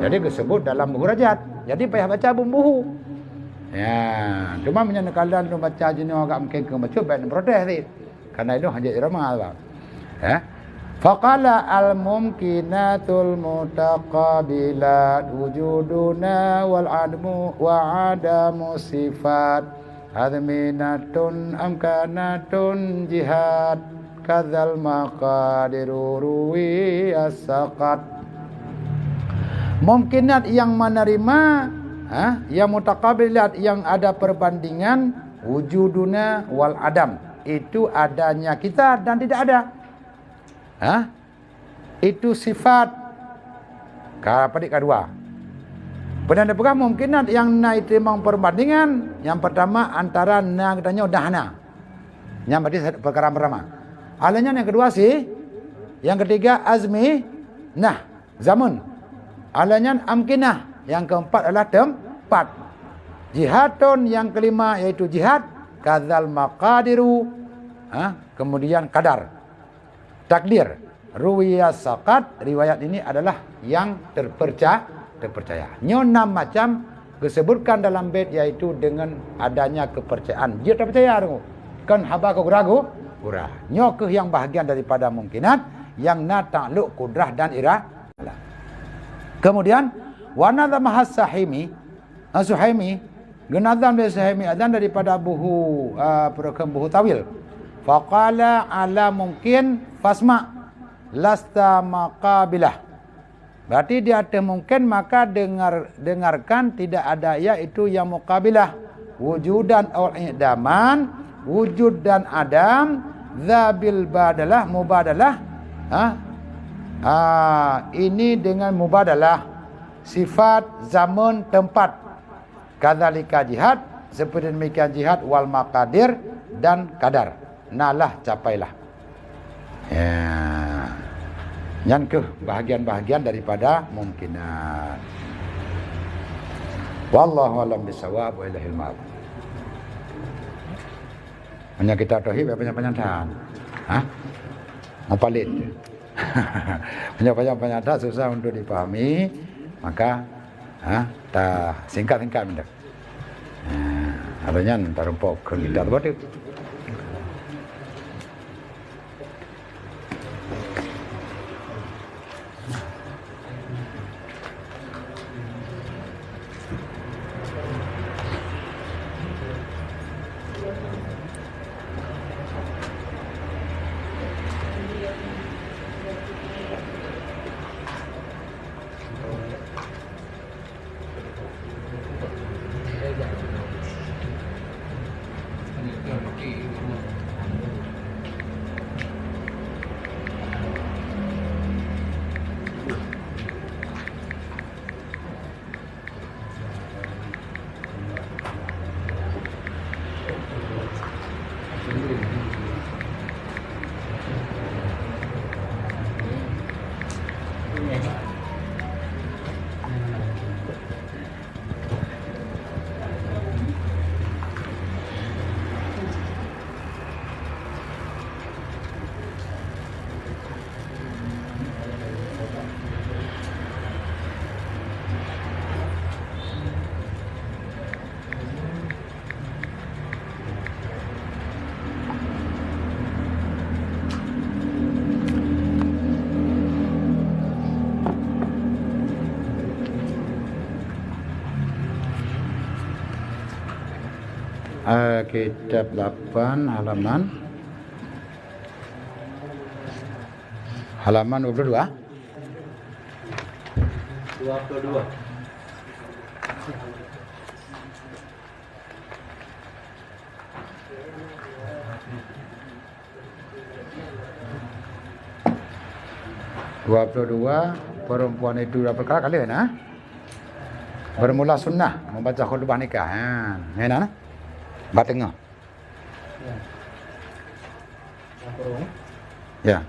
Jadi disebut dalam buku rajat. Jadi payah baca buku. Ya, cuma menyatakan baca jenis agak mungkin ke baca baik protes ni. Karena itu hanya irama lah. Faqala al-mumkinatul mutaqabilat wujuduna wal admu wa adamu sifat adminatun amkanatun jihad kadzal maqadiru ruwi as-saqat. Mungkinat yang menerima yang mutaqabilat yang ada perbandingan wujuduna wal adam itu adanya kita dan tidak ada. Itu sifat kedua. Pernah pegang mungkinat yang na itu memang perbandingan. Yang pertama antara na katanya dahana. Yang berarti perkara pertama. Alanya yang kedua sih. Yang ketiga azmi nah zaman. Alanya amkinah. Yang keempat adalah tempat. Jihadun yang kelima yaitu jihad. Kadzal maqadiru. Kemudian kadar. Takdir. Ruwiyas saqat. Riwayat ini adalah yang terpercaya. Nyonam macam disebutkan dalam bait yaitu dengan adanya kepercayaan. Dia terpercaya tu. Kan haba kau ragu. Kurah. Nyo ke yang bahagian daripada mungkinat. Yang na ta'luk kudrah dan iradah. Kemudian. Wanadha mahas Suhaimi Genazam dari sahimi adzan daripada buhu buhu tawil. Faqala ala mungkin fasma lasta maqabilah. Berarti di atas mungkin maka dengarkan tidak ada yaitu yang muqabilah. Wujudan aw i'daman, wujud dan adam, dzabil badalah mubadalah. Ini dengan mubadalah sifat, zaman, tempat. Kadzalika jihad, seperti demikian jihad wal maqadir dan kadar. Nalah capailah. Ya. Yang ke bahagian-bahagian daripada mungkinat. Wallahu a'lam bishawab wa ilahil ma'ab. Hanya kita tauhid banyak-banyakan. Ngapalit. Banyak-banyakan susah untuk dipahami, maka ta singkat-singkat minta. Adanya tarumpok kita tu. Kitab 8 halaman 22. 22. Perempuan itu berapa kali kan? Bermula sunnah membaca khutbah nikah. Enak. Batengah. Ya.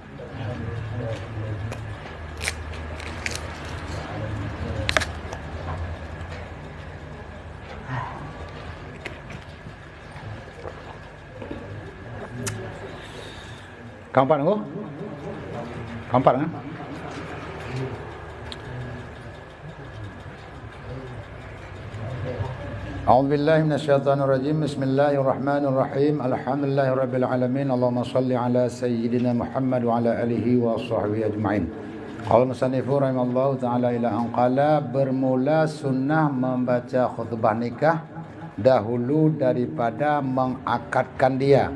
Kampar nggak? Kampar kan? A'udzubillahi minasyaitonirrajim. Bismillahirrahmanirrahim. Alhamdulillahirabbil alamin. Allahumma shalli ala sayyidina Muhammad wa ala alihi wa sahbihi ajma'in. Qala musannifu rahimallahu taala ila an qala, bermula sunnah membaca khutbah nikah dahulu daripada mengakadkan dia,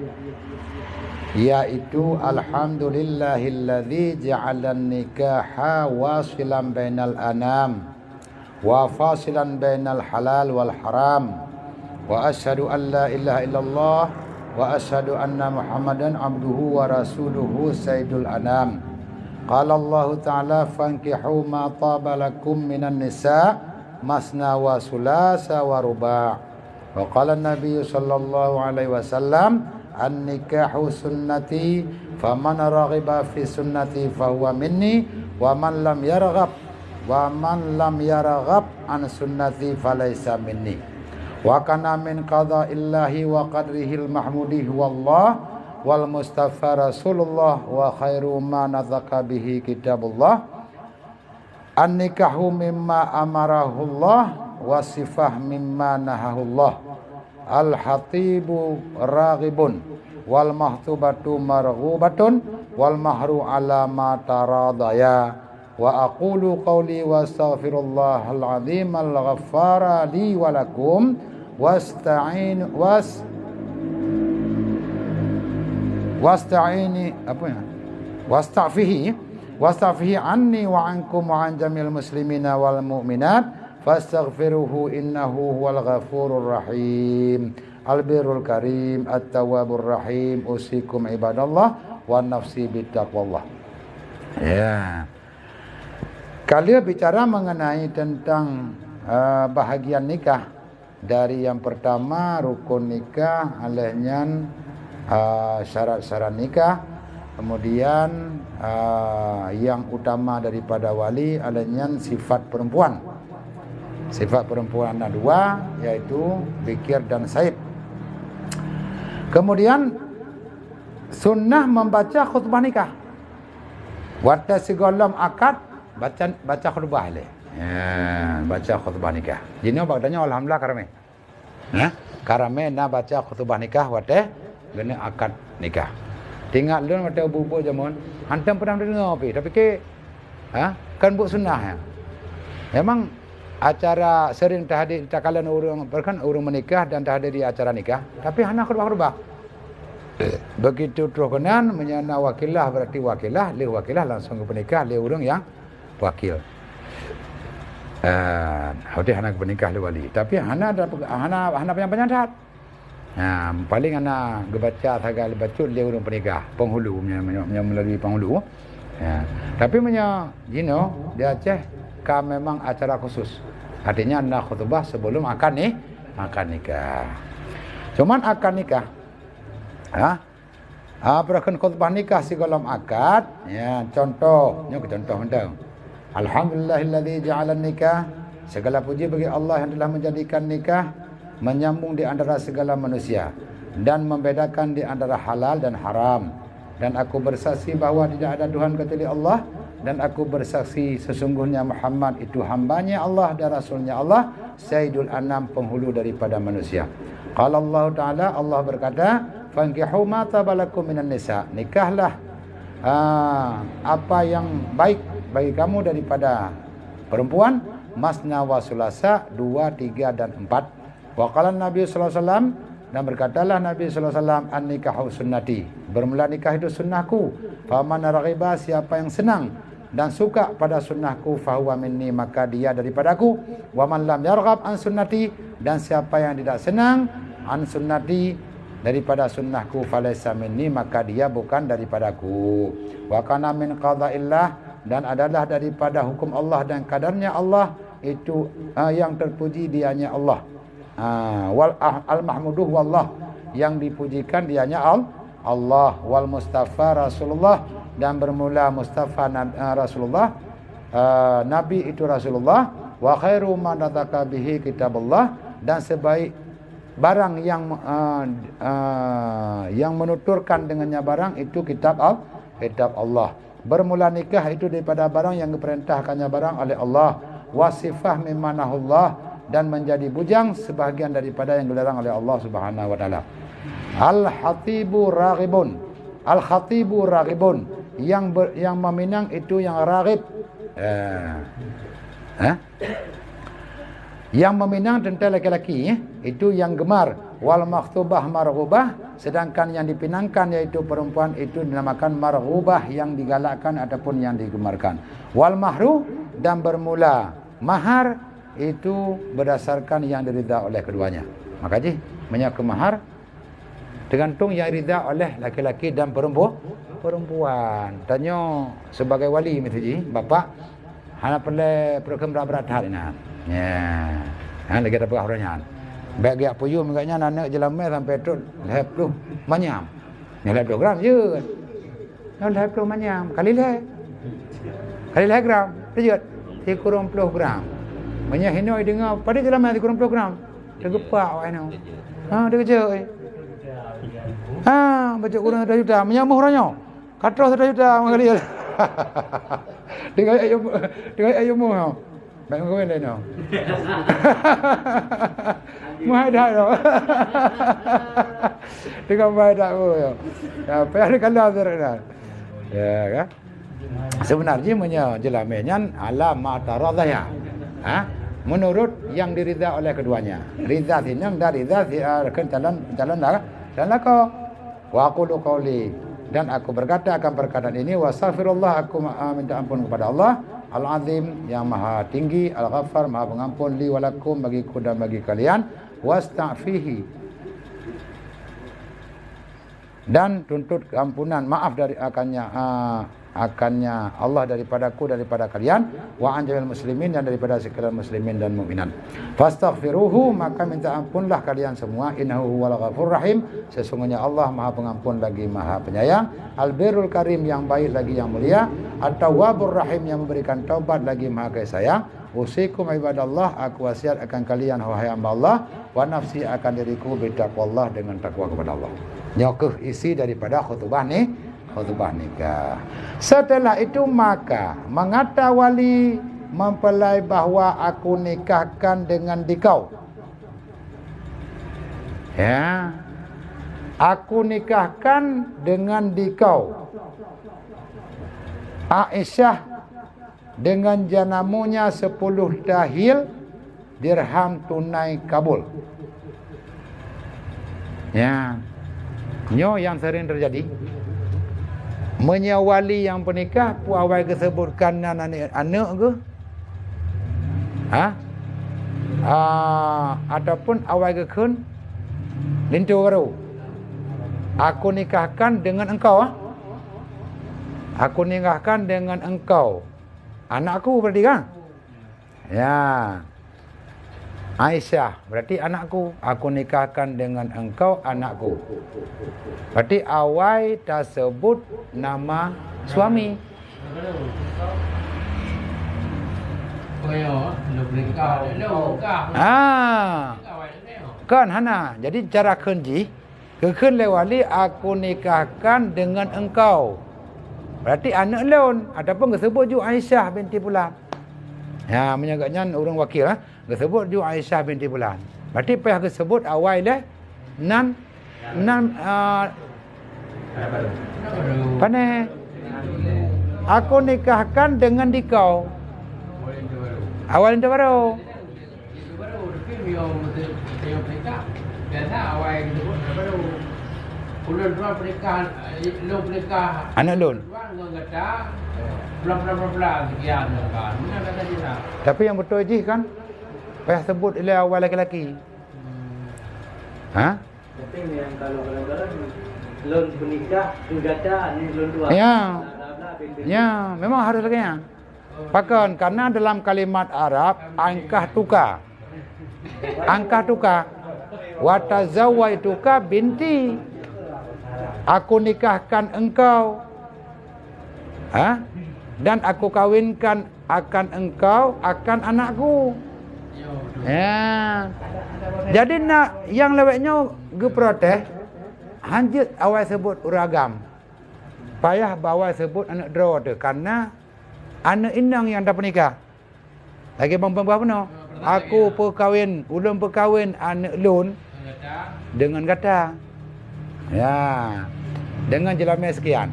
yaitu alhamdulillahilladzi ja'alan nikaha wasilan bainal anam wa fasilan bainal halal wal haram, wa asyhadu an la ilaha illallah wa asyhadu anna muhammadan abduhu wa rasuluhu sayyidul anam. Qala Allah ta'ala fankihu ma taba lakum minan nisa masna wa sulasa wa ruba'. Wa qala an-nabiy sallallahu alaihi wasallam an-nikahu sunnati faman raghiba fi sunnati fahuwa minni wa man lam yarghab an sunnati falaysa minni. Wa kana min qada'illahi wa qadrihil mahmudi wallah wal mustafa rasulullah wa khairu ma nazaka bihi kitabullah. An-nikahu mimma amarahullah wa sifah mimma nahahullah. Al-hatibu raghibun wal mahtubatu marghubatun wal mahru ala ma taradaya. Wa aqulu qawli wa astaghfirullahal azim al-ghaffara li wa lakum wasta'ini apa ya? Wastaghfihi anni wa ankum wa an jamil muslimina wal mu'minat fastaghfiruhu innahu huwal ghafurur rahim albirrul karim at-tawwabur rahim usikum ibadallah wa nafsi bittaqwallah. Ya. Kalian bicara mengenai tentang bahagian nikah. Dari yang pertama rukun nikah, alehnya syarat-syarat nikah. Kemudian yang utama daripada wali alehnya sifat perempuan. Sifat perempuan ada dua, yaitu bikir dan saib. Kemudian sunnah membaca khutbah nikah. Wata sigolom akad baca khutbah le. Ya, baca khutbah nikah. Jadi bagdanya alhamdulillah karame. Nah, karame na baca khutbah nikah wate gene akad nikah. Tinggal lun wate bubu jamun. Hantam pernah dengar tapi ke kan buat sunnah ya. Memang acara sering terhadir takalan orang berkan orang menikah dan terhadir di acara nikah, tapi hana khutbah. Begitu terus kenan menyana wakilah berarti wakilah, leh wakilah langsung ke penikah leh orang yang wakil. Hati hana bernikah le wali. Tapi hana banyak syarat. Paling hana gebaca tagal bacut le urang pernikah, penghulu melalui penghulu. Tapi dia Aceh memang acara khusus. Artinya anda khutbah sebelum akan nikah. Cuman akan nikah. Berakan khutbah nikah sigolom akad. Ya, contohnya contoh mentang. Alhamdulillahilladzi ja'alan nikah. Segala puji bagi Allah yang telah menjadikan nikah menyambung di antara segala manusia dan membedakan di antara halal dan haram. Dan aku bersaksi bahawa tidak ada Tuhan kecuali Allah, dan aku bersaksi sesungguhnya Muhammad itu hambanya Allah dan rasulnya Allah, Sayyidul Anam, penghulu daripada manusia. Qala Allah Ta'ala, Allah berkata, fankihu ma tabalakum minan nisa. Nikahlah apa yang baik bagi kamu daripada perempuan, masna wa sulasa, 2, 3 dan 4. Wa qala Nabi sallallahu alaihi wasallam, dan berkatalah Nabi sallallahu alaihi wasallam, an-nikahu sunnati, bermula nikah itu sunnahku. Faman raghiba, siapa yang senang dan suka pada sunnahku, fahuwa minni, maka dia daripadaku. Wa man lam yarghab an sunnati, dan siapa yang tidak senang an sunnati, daripada sunnahku, falaysa minni, maka dia bukan daripadaku. Wa kana min qada'illah, dan adalah daripada hukum Allah dan kadarnya Allah, itu yang terpuji dianya Allah. Wal al-mahmuduh wallah, yang dipujikan dianya Allah. Wal mustafa Rasulullah, dan bermula Mustafa Rasulullah, Nabi itu Rasulullah. Wa khairu ma nataka bihi kitabullah, dan sebaik barang yang menuturkan dengannya barang itu kitab Allah. Bermula nikah itu daripada barang yang diperintahkannya barang oleh Allah. Wasifah mimanahullah, dan menjadi bujang sebahagian daripada yang dilarang oleh Allah Subhanahu wa taala. Al-khatibu raghibun, yang meminang itu yang raghib. Yang meminang tentang laki-laki itu yang gemar. Wal makhtubah marghubah, sedangkan yang dipinangkan yaitu perempuan itu dinamakan marghubah, yang digalakkan ataupun yang digemarkan. Wal mahru, dan bermula mahar itu berdasarkan yang diridha oleh keduanya. Maka menyangkut mahar tergantung yang diridha oleh laki-laki dan perempuan. Tanya sebagai wali mesti bapak hana perlu program berat hal ini. Ya. Lagi ada perahnya. Baik dia puyu menganya anak jelamai sampai tu lep tu manyam. Ni lep program je. Lep tu manyam kali gram. Tejut 30 gram. Banyak hinoi dengar pada jelamai 30 gram. Tergepak awak ni. Dia kerja. Baca kurang 1 juta menyamuh orangnya. Katros 1 juta mengali. Dengan ayumu. Baik kau lain no. Muai dah no. Dengan muai dah yo. Apa yang kalau ada. Ya kan? Sebenarnya jelamenya ala ma taradaya. menurut yang diridha oleh keduanya. Ridha sinang dan ridha kan jalan laka. Wa aqulu qawli, dan aku berkata akan perkataan ini, wastaghfirullah, aku minta ampun kepada Allah Al-Azim yang maha tinggi, Al-Ghaffar maha pengampun, li walakum bagiku dan bagi kalian, wasta'fihi, dan tuntut keampunan, maaf dari akannya Allah daripadaku, daripada kalian, wa an jamil muslimin, dan daripada sekalian muslimin dan mukminat. Fastaghfiruhu, maka minta ampunlah kalian semua, innahu huwal ghafur rahim, sesungguhnya Allah maha pengampun lagi maha penyayang, al-birrul karim, yang baik lagi yang mulia, at-tawwabur rahim, yang memberikan taubat lagi maha kasih sayang. Usikum ibadallah, aku wasiat akan kalian wahai hamba Allah, wa nafsi, akan diriku, bitaqwallah, dengan takwa kepada Allah. Nyokeh isi daripada khutbah nikah. Setelah itu maka mengata wali mempelai bahawa aku nikahkan dengan dikau. Ya. Aku nikahkan dengan dikau. Aisyah dengan janamunya 10 dahil dirham tunai kabul. Ya. Nyo yang sering terjadi. Menyawali yang pernikah pu awal kesebutkan anak ke? Ataupun awal ke kun lintu baru. Aku nikahkan dengan engkau. Aku nikahkan dengan engkau. Anakku berarti kan? Ya. Aisyah berarti anakku. Aku nikahkan dengan engkau, anakku. Berarti awal tersebut nama suami. Kan hana. Jadi cara kunci kekun lewali aku nikahkan dengan engkau. Berarti anak leon ataupun disebut juga Aisyah binti Fulan. Ya, menyagaknya orang wakil disebut juga Aisyah binti Fulan. Berarti payah disebut awal dah nan pane. Aku nikahkan dengan dikau. Awal itu baru. Anak lun. Tapi yang betul je kan, payah sebut oleh awal lelaki. Tapi yang kalau kadang-kadang lun menikah gata ni lun tua. Ya, memang harus lagi. Pakan karena dalam kalimat Arab angkah tukar. Wa tazawaituka binti. Aku nikahkan engkau. Dan aku kawinkan akan engkau, akan anakku. Ya. Jadi nak yang lewatnya ge protes, hanjut awal sebut uragam. Payah bawa sebut anak draw tu karena anak inang yang dah pernikah. Lagi bang berapa no? Aku perkahwin, ulun perkahwin anak lun dengan kata. Ya. Dengan jelamnya sekian.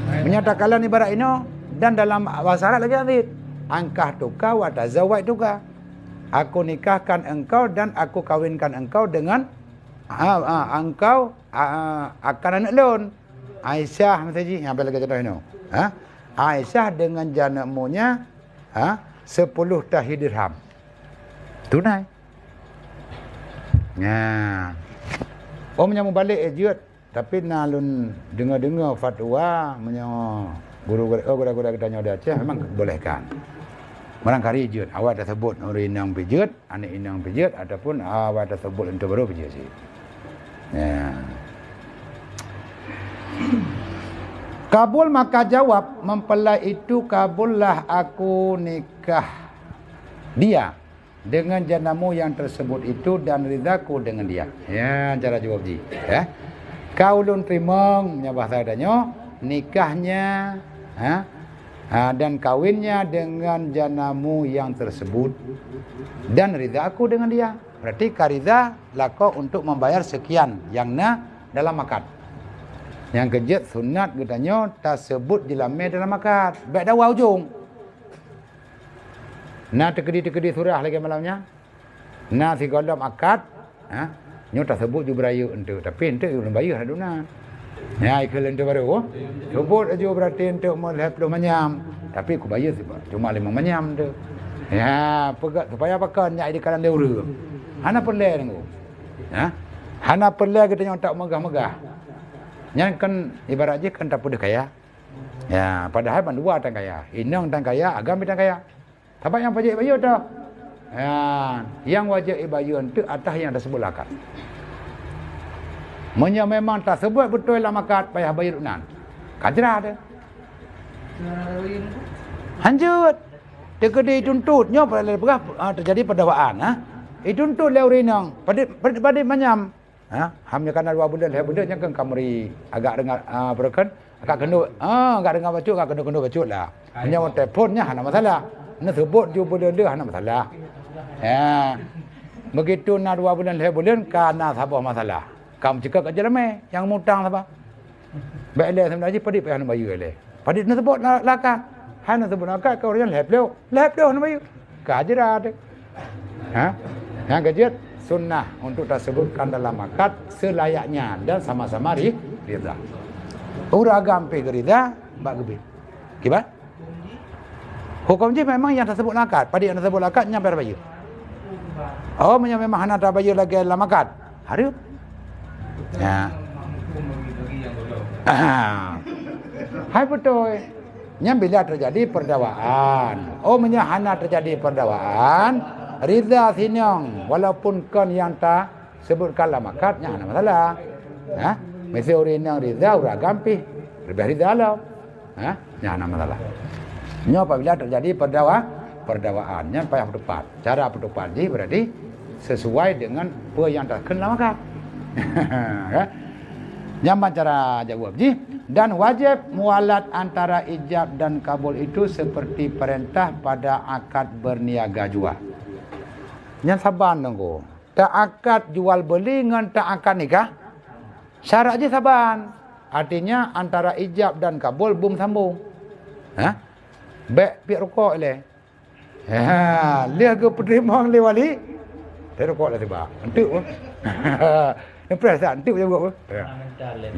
Menyatakan ibarat ini dan dalam bahasa Arab lagi hadis. Angkah tuka wa tazawwaj tuka. Aku nikahkan engkau dan aku kawinkan engkau dengan engkau akan anak lun. Aisyah mesti yang bela kata ini. Aisyah dengan janamunya 10 tahi dirham. Tunai. Ya. Menyambung balik ejut. Tapi nalun dengar-dengar fatwa guru-guru kita nyoda Aceh memang bolehkan. Barangkali ejut awak dah sebut orang inang pejut, anak inang pejut ataupun awak dah sebut untuk baru pejut sih. Ya. Kabul maka jawab mempelai itu, kabullah aku nikah dia dengan janamu yang tersebut itu dan ridaku dengan dia. Ya, cara jawab ji. Ya. Kau ulun trimong nya bahasa adanya nikahnya dan kawinnya dengan janamu yang tersebut dan ridha aku dengan dia. Berarti karida lako untuk membayar sekian yang dalam akad. Yang kejut sunat katanya tersebut dilame dalam akad. Baik dah ujung. Na tekedi surah lagi malamnya. Na si golom akad. Nyo tak sebut ju beraya ente. Tapi ente belum bayar aduna. Ya ikal ente baru. Sebut aja berarti ente mau 50 manyam. Tapi aku bayar sebab cuma 5 manyam tu. Ya, pegat supaya pakan nyai di kanan deura. Hana perle nengku. Hana perle kita nyong tak megah-megah. Yang kan ibarat je kan tak pada kaya. Ya, padahal bandua tak kaya. Inang tak kaya, agam tak kaya. Tapi yang wajib bayar tu. Ya, yang wajib bayar tu atas yang dah sebut akad. Menyo memang tak sebut betul dalam akad payah bayar unan. Kajrah dia. Hanjut. Dia tuntutnya pada terjadi pendawaan. Dituntut lewat rinang. Pada manyam. Hamnya kan dua bulan, yang kan kamari agak dengar berkan, agak kenduk. Agak dengar bacut, agak kenduk bacut lah. Hanya telefonnya hana masalah. Nak sebut dia bulan dia hana masalah. Ya. Begitu nak 2 bulan, 3 bulan kana sabah masalah. Kamu cakap kat jelamai yang mutang sabah. Baik le sebenarnya pada payah nak bayar le. Pada nak sebut lakat. Hana sebut lakat kau orang lepleu nak bayar. Kajrah ada. Yang kejut sunnah untuk tersebutkan dalam akad selayaknya dan sama-sama rida. Uragam pe rida bak gebe. Kibat? Hukum je memang yang tersebut akad, pada yang tersebut akad nyampe bayar. Oh, memang hana tak bayar lagi dalam akad. Hari. Ya. Hai betul. Yang bila terjadi perdawaan. Oh, hana terjadi perdawaan. Rida sinong walaupun kan yang tak sebutkan dalam akadnya hana masalah. Mesti orang yang rida ura gampih. Lebih rida alam. Hana masalah. Nya apabila terjadi perdawaannya payah berdebat. Cara berdebat ini berarti sesuai dengan apa yang terkena dalam akad. Nyaman cara jawab ji. Dan wajib mualat antara ijab dan kabul itu seperti perintah pada akad berniaga jual. Yang sabar nunggu. Tak akad jual beli dengan tak akad nikah. Syarat je sabar. Artinya antara ijab dan kabul belum sambung. Baik pihak rokok le. Lihat ke penerima le wali. Dia rokok lah tiba. Entuk. Yang perasaan entuk je buat.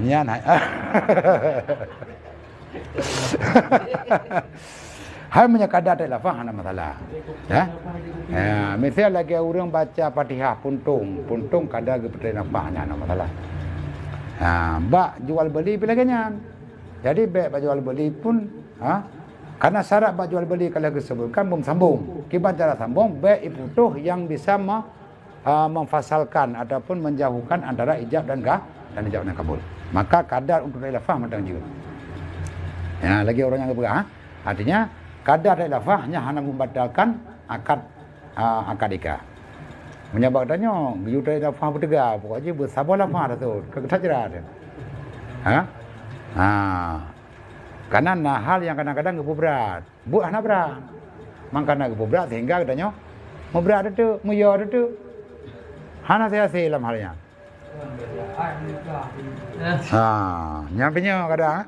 Nya naik. Hai menyakadar tak lafaz hana masalah. Misal lagi orang baca Fatihah puntung kadar ke petai lafaznya hana masalah. Bak jual beli pelaganya. Jadi baik jual beli pun karena syarat bak jual beli kalau disebutkan belum sambung. Kibat cara sambung baik iputuh yang bisa memfasalkan ataupun menjauhkan antara ijab dan ijab dan kabul. Maka kadar untuk lafaz matang juga. Ya, lagi orang yang berpegang. Artinya kadar lafaznya hanya membatalkan akad nikah. Menyebab tanya, juta lafaz bertegar, pokoknya bersabar lafaz tu, kesajaran ada. Karena hal yang kadang-kadang berat. Buat anak berat. Makanya berat sehingga katanya mau berat itu, mau ya itu. Hana saya dalam halnya. Nyampainya kadang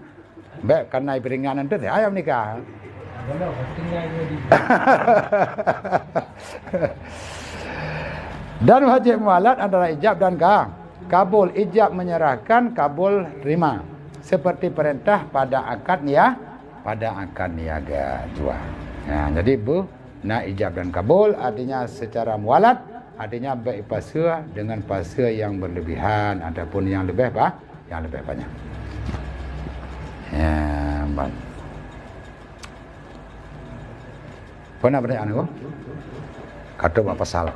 baik karena peringanan itu saya ayam nikah. Dan wajib mualat antara ijab dan kabul. Ijab menyerahkan, kabul terima. Seperti perintah pada akad niaga jual. Jadi ijab dan kabul artinya secara mualat, artinya baik fasa dengan fasa yang berlebihan ataupun yang lebih banyak. Pernah pertanyaan aku? Kata apa salah?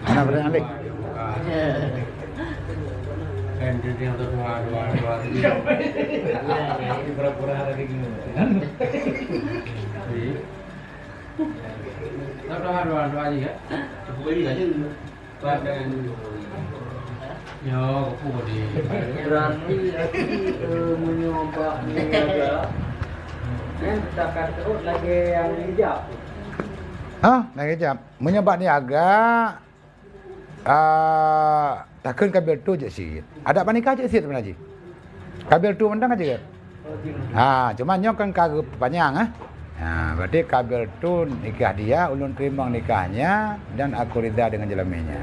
Mana pertanyaan lagi? Pura-pura lagi gini. Doa gì hết. Cukup beli aja dulu. Badan dulu. Yo, cukup di. Berarti mencoba niaga. Takkan terus lagi yang hijab. Nak kejap. Menyebab niaga takkan kabel tu je sikit. Ada panikah je sikit sebenarnya. Kabel tu mendang aja ke? Cuma nyo kan kagak panjang berarti kabel tu nikah dia, ulun terima nikahnya dan aku rida dengan jelaminya.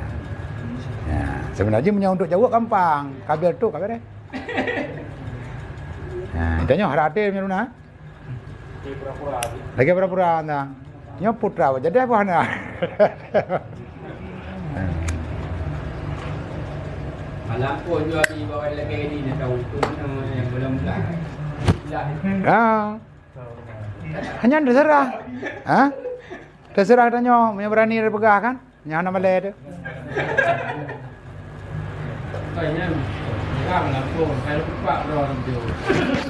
Sebenarnya punya untuk jauh gampang. Kabel tu kabel deh. Itanya harate punya Luna. Lagi pura-pura anda. Nyo putra jadi apa anda? Malam pun jual di bawah lagi ni dah tahu tu yang belum dah. Hanya terserah. Terserah tanya, punya berani dia pegah kan? Yang nama le tu. Kayaknya kan lampun, kalau pak ron tu.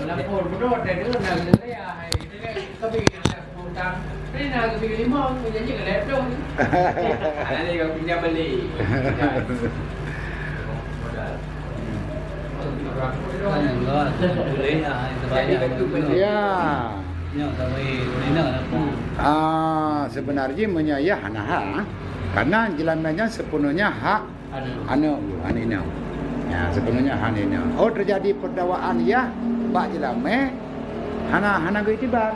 Lampun berdua dah dia nak lelai hai. Dia kami nak puntang. Ni nak pergi lima, janji ke laptop ni. Ada ni kau pinjam beli. Sebenarnya menyayah hak karena jelamanya sepenuhnya hak anak ini. Sepenuhnya hak ini. Terjadi perdawaan bak jelame hana itibar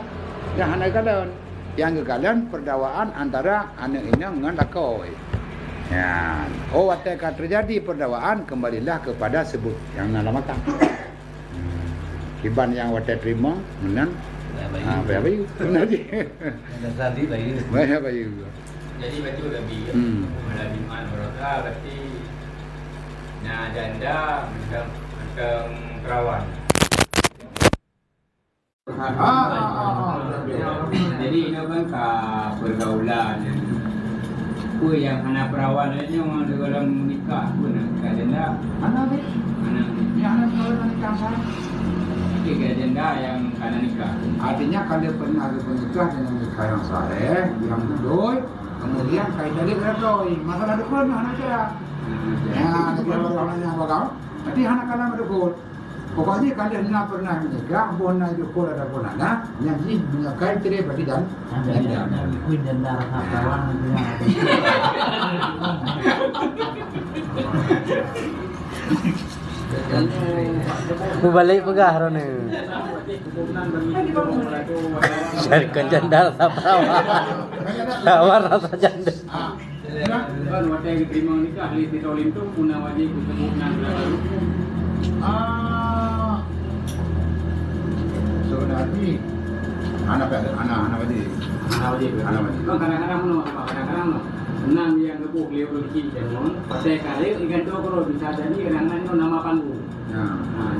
dan hana galon. Yang kegalian perdawaan antara anak ini dengan lakoi. Watak terjadi perdawaan kembalilah kepada sebut yang nalamakan. Kiban yang watak terima menan bayu. Benar je. Jadi bayu. Bayu. Jadi baju lebih. Lebih man berota berarti janda macam perawan. Jadi ini kan pergaulan. Apa yang anak perawan ni orang dalam nikah pun kat janda. Anak ni. Yang anak perawan nikah sana. Kat janda yang anak nikah. Artinya kalau pernah ada menikah dengan nikah yang saleh, yang doi, kemudian kaitan dia berdoi. Masalah dukun anak dia. Dia orang yang bakal. Nanti anak kalah dukun. Pokoknya kalau nak pernah menikah, bona dukun ada bona nak, yang ni menyakai cerai berarti dan Kuih dan darah kawan. Balik pegah Rone. Carikan janda rasa perawan. Perawan rasa janda. Kan waktu yang diterima nikah ahli titolin tu guna wajib kesemunan lalu. Sebenarnya anak wajib. Kadang-kadang senang dia ngebuk dia berlaki jangan. Pasal kali ikan tu kalau bisa jadi kadang-kadang nama panggung.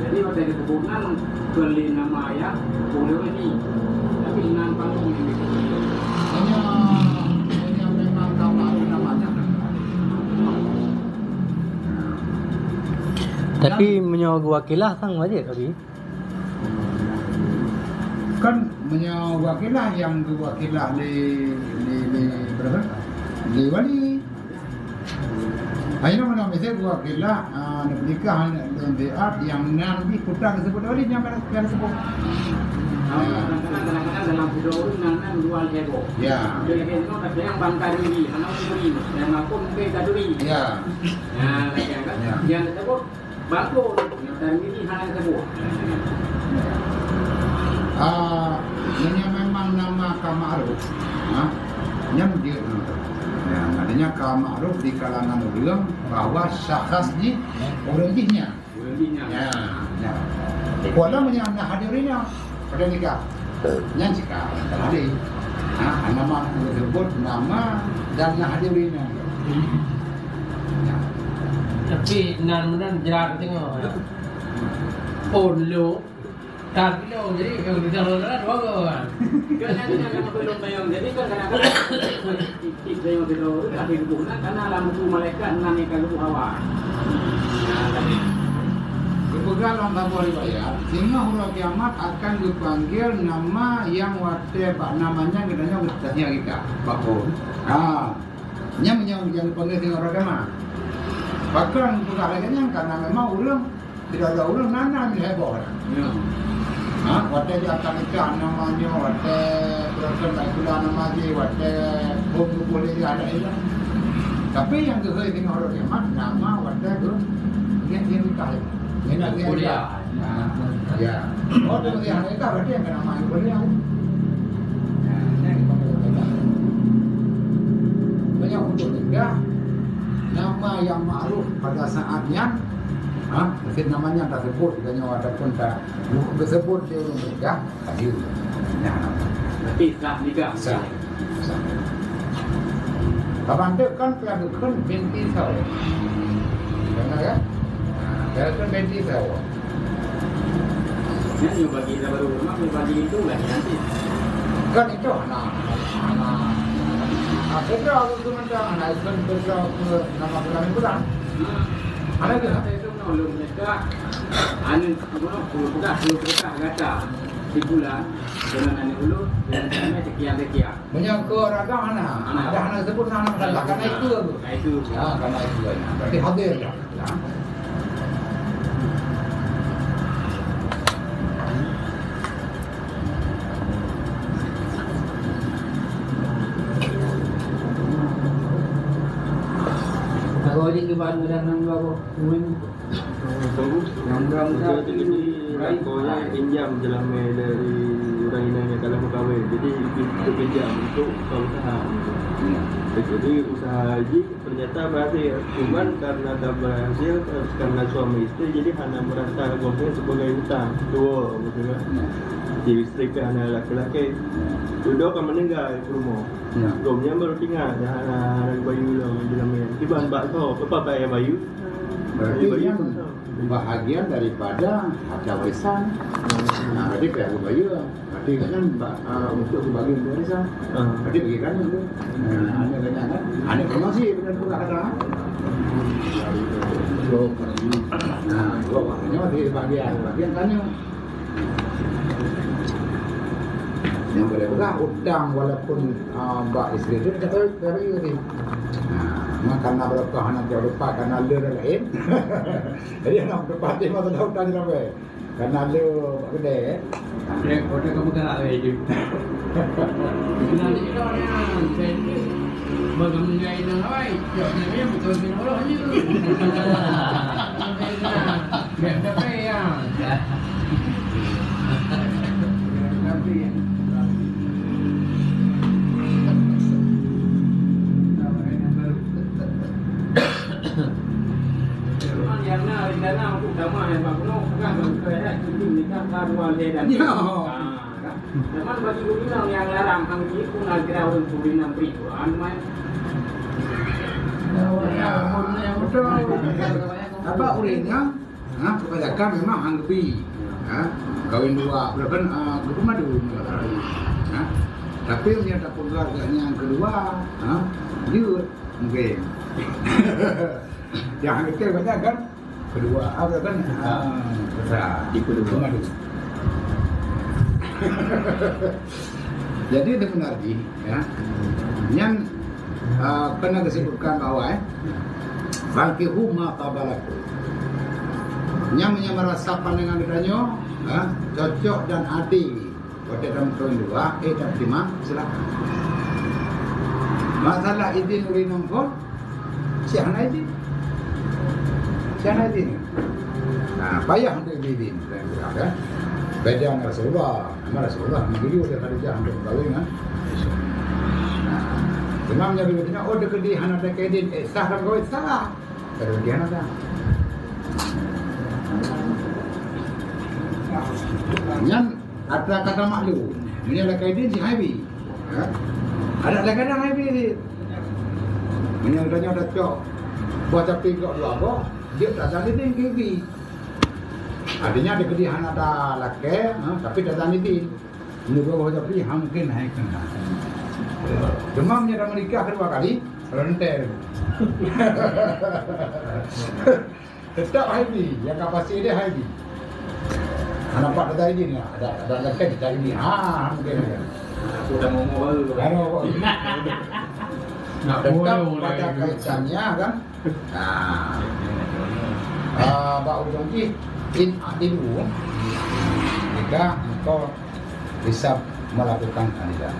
Jadi waktu dikebuk nan beli nama ayah boleh lagi. Tapi nama panggung ini. Hanya memang kamar namanya. Tapi menyawa wakilah sang wajib tadi. Kan menyawakilah yang wakilah di berapa? Di wali. Ayo mana mesti wakilah nikah dan dia yang nanti putra disebut wali yang kan disebut. Kadang-kadang dalam video nanti jual heboh. Ya. Jadi itu ada yang bangkar ini, anak ini, yang aku mungkin kaduri. Ya. Kan? Yang tersebut bangku, yang ini hal tersebut. Ini memang nama Kamaruf. Yang dia adanya Kamaruf di kalangan ulama bahwa syakhs ni orang jihnya. Ya. Kuala menyana hadirinnya pada nikah. Yang jika tadi nama tersebut nama dan hadirinnya. Tapi nan jerak tengok. Lu tak kilo jadi kalau di dalam dua kan. Kadang-kadang belum bayang. Jadi kan kadang-kadang kita yang itu ada hubungan karena alam tu malaikat nanti kalau awak. Dipegang dalam riwayat, sehingga huruf kiamat akan dipanggil nama yang wate namanya gedanya gedanya kita, bakun. Yang dipanggil sehingga huruf kiamat. Bahkan bukan lagi karena memang ulang tidak ada ulang nana min heboh. Wate dia akan ikan namanya wate berasal dari nama dia wate boleh dia ada itu. Tapi yang kedua sehingga huruf kiamat nama wate tu dia nikah. Ini kuliah. Ya. Oh, itu yang nikah berarti yang nama kuliah. Banyak untuk nikah nama yang ma'ruf pada saatnya mungkin namanya tak sebut katanya ataupun tak disebut dia nikah tadi. Berarti sah nikah. Sah. Kapan tu kan pelakukan binti saw. Benar ya? Pelakukan binti saw. Yang bagi kita baru rumah, bagi itu lah nanti. Kan itu anak. Kita harus mengenal anak itu besar ke nama bulan bulan. Ada ke? Itu belum nikah. Anu bukan kata di bulan dengan anu dulu dan sekian. Banyak ke ragam anak. Ada anak sebut anak salah karena itu. Itu. Karena itu. Berarti hadir ya. Kalau di keban dengan bawa kuing. Yang jadi rakonya pinjam jelame dari orang inangnya kalau mau kahwin. Jadi itu pinjam untuk usaha. Jadi usaha haji ternyata berhasil. Cuman karena tak berhasil karena suami istri jadi hanya merasa bosnya sebagai hutang. Dua maksudnya. Jadi istri ke anak laki-laki. Sudah kan meninggal di rumah. Romnya baru tinggal anak bayu lah jelame. Tiba mbak kau apa bayar bayu? Berarti yang bahagian daripada harta warisan. Berarti pihak bayu. Berarti kan untuk dibagi warisan. Berarti bagikan itu. Ane banyak kan? Ane promosi benar pula kata. Gua makanya masih bagian tanya. Yang boleh pegang utang walaupun mbak istri itu kata dari ini. Karena berapa anak dia lupa karena dia lain. Jadi anak berpati masa dah utang sampai. Karena dia gede. Kota kamu kan lagi. Nanti kita orang bagaimana ini awai? Jawabnya betul betul orang ni tu. Biar apa ya? Tapi utama yang bangun bukan berkaya itu nikah karuan dan teman bagi kulinang yang larang angki pun agra orang kulinang perikuan main apa uringnya kebanyakan memang angpi kawin dua bahkan grup madu tapi yang tak keluarganya yang kedua dia mungkin yang kecil banyak kan kedua apa kan besar di kedua madu. Jadi itu benar ya yang kena disebutkan bahwa falkihu ma qabalaku yang menyamarasapan dengan ditanya cocok dan adil pada dalam kawin dua dan terima silakan. Masalah izin urinam pun siapa izin? Siapa izin? Nah, payah untuk izin kan? Beda dengan Rasulullah. Rasulullah menjadi udah Khadijah untuk kawin kan? Imamnya berkata, oh dekat di hana dekedin, sah dan kawin salah. Terus dia ada. Yang ada kata maklum, ini ada kaidin si Haibi. Ada kadang Haibi ni. Menyangkanya ada cok, buat tapi kok dua kok, dia tak tadi tinggi. Artinya ada kedihan ada laki, tapi tak tadi tinggi. Ini buat tapi mungkin naik kena. Demamnya dah menikah kedua kali, rentel. Tetap hybrid, yang kapasiti dia hybrid. Nampak kata ini ni, ada lekat kita ini. Mungkin. Aku dah mau baru. Nak Tetap boleh pada kaitannya kan. Pak ujung in adilu jika engkau bisa melakukan kandidat.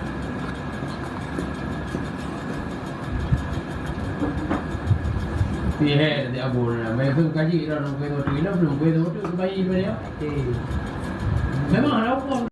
Iya, dia abur. Mereka kaji orang belum belum bayi dia. Memang ada apa?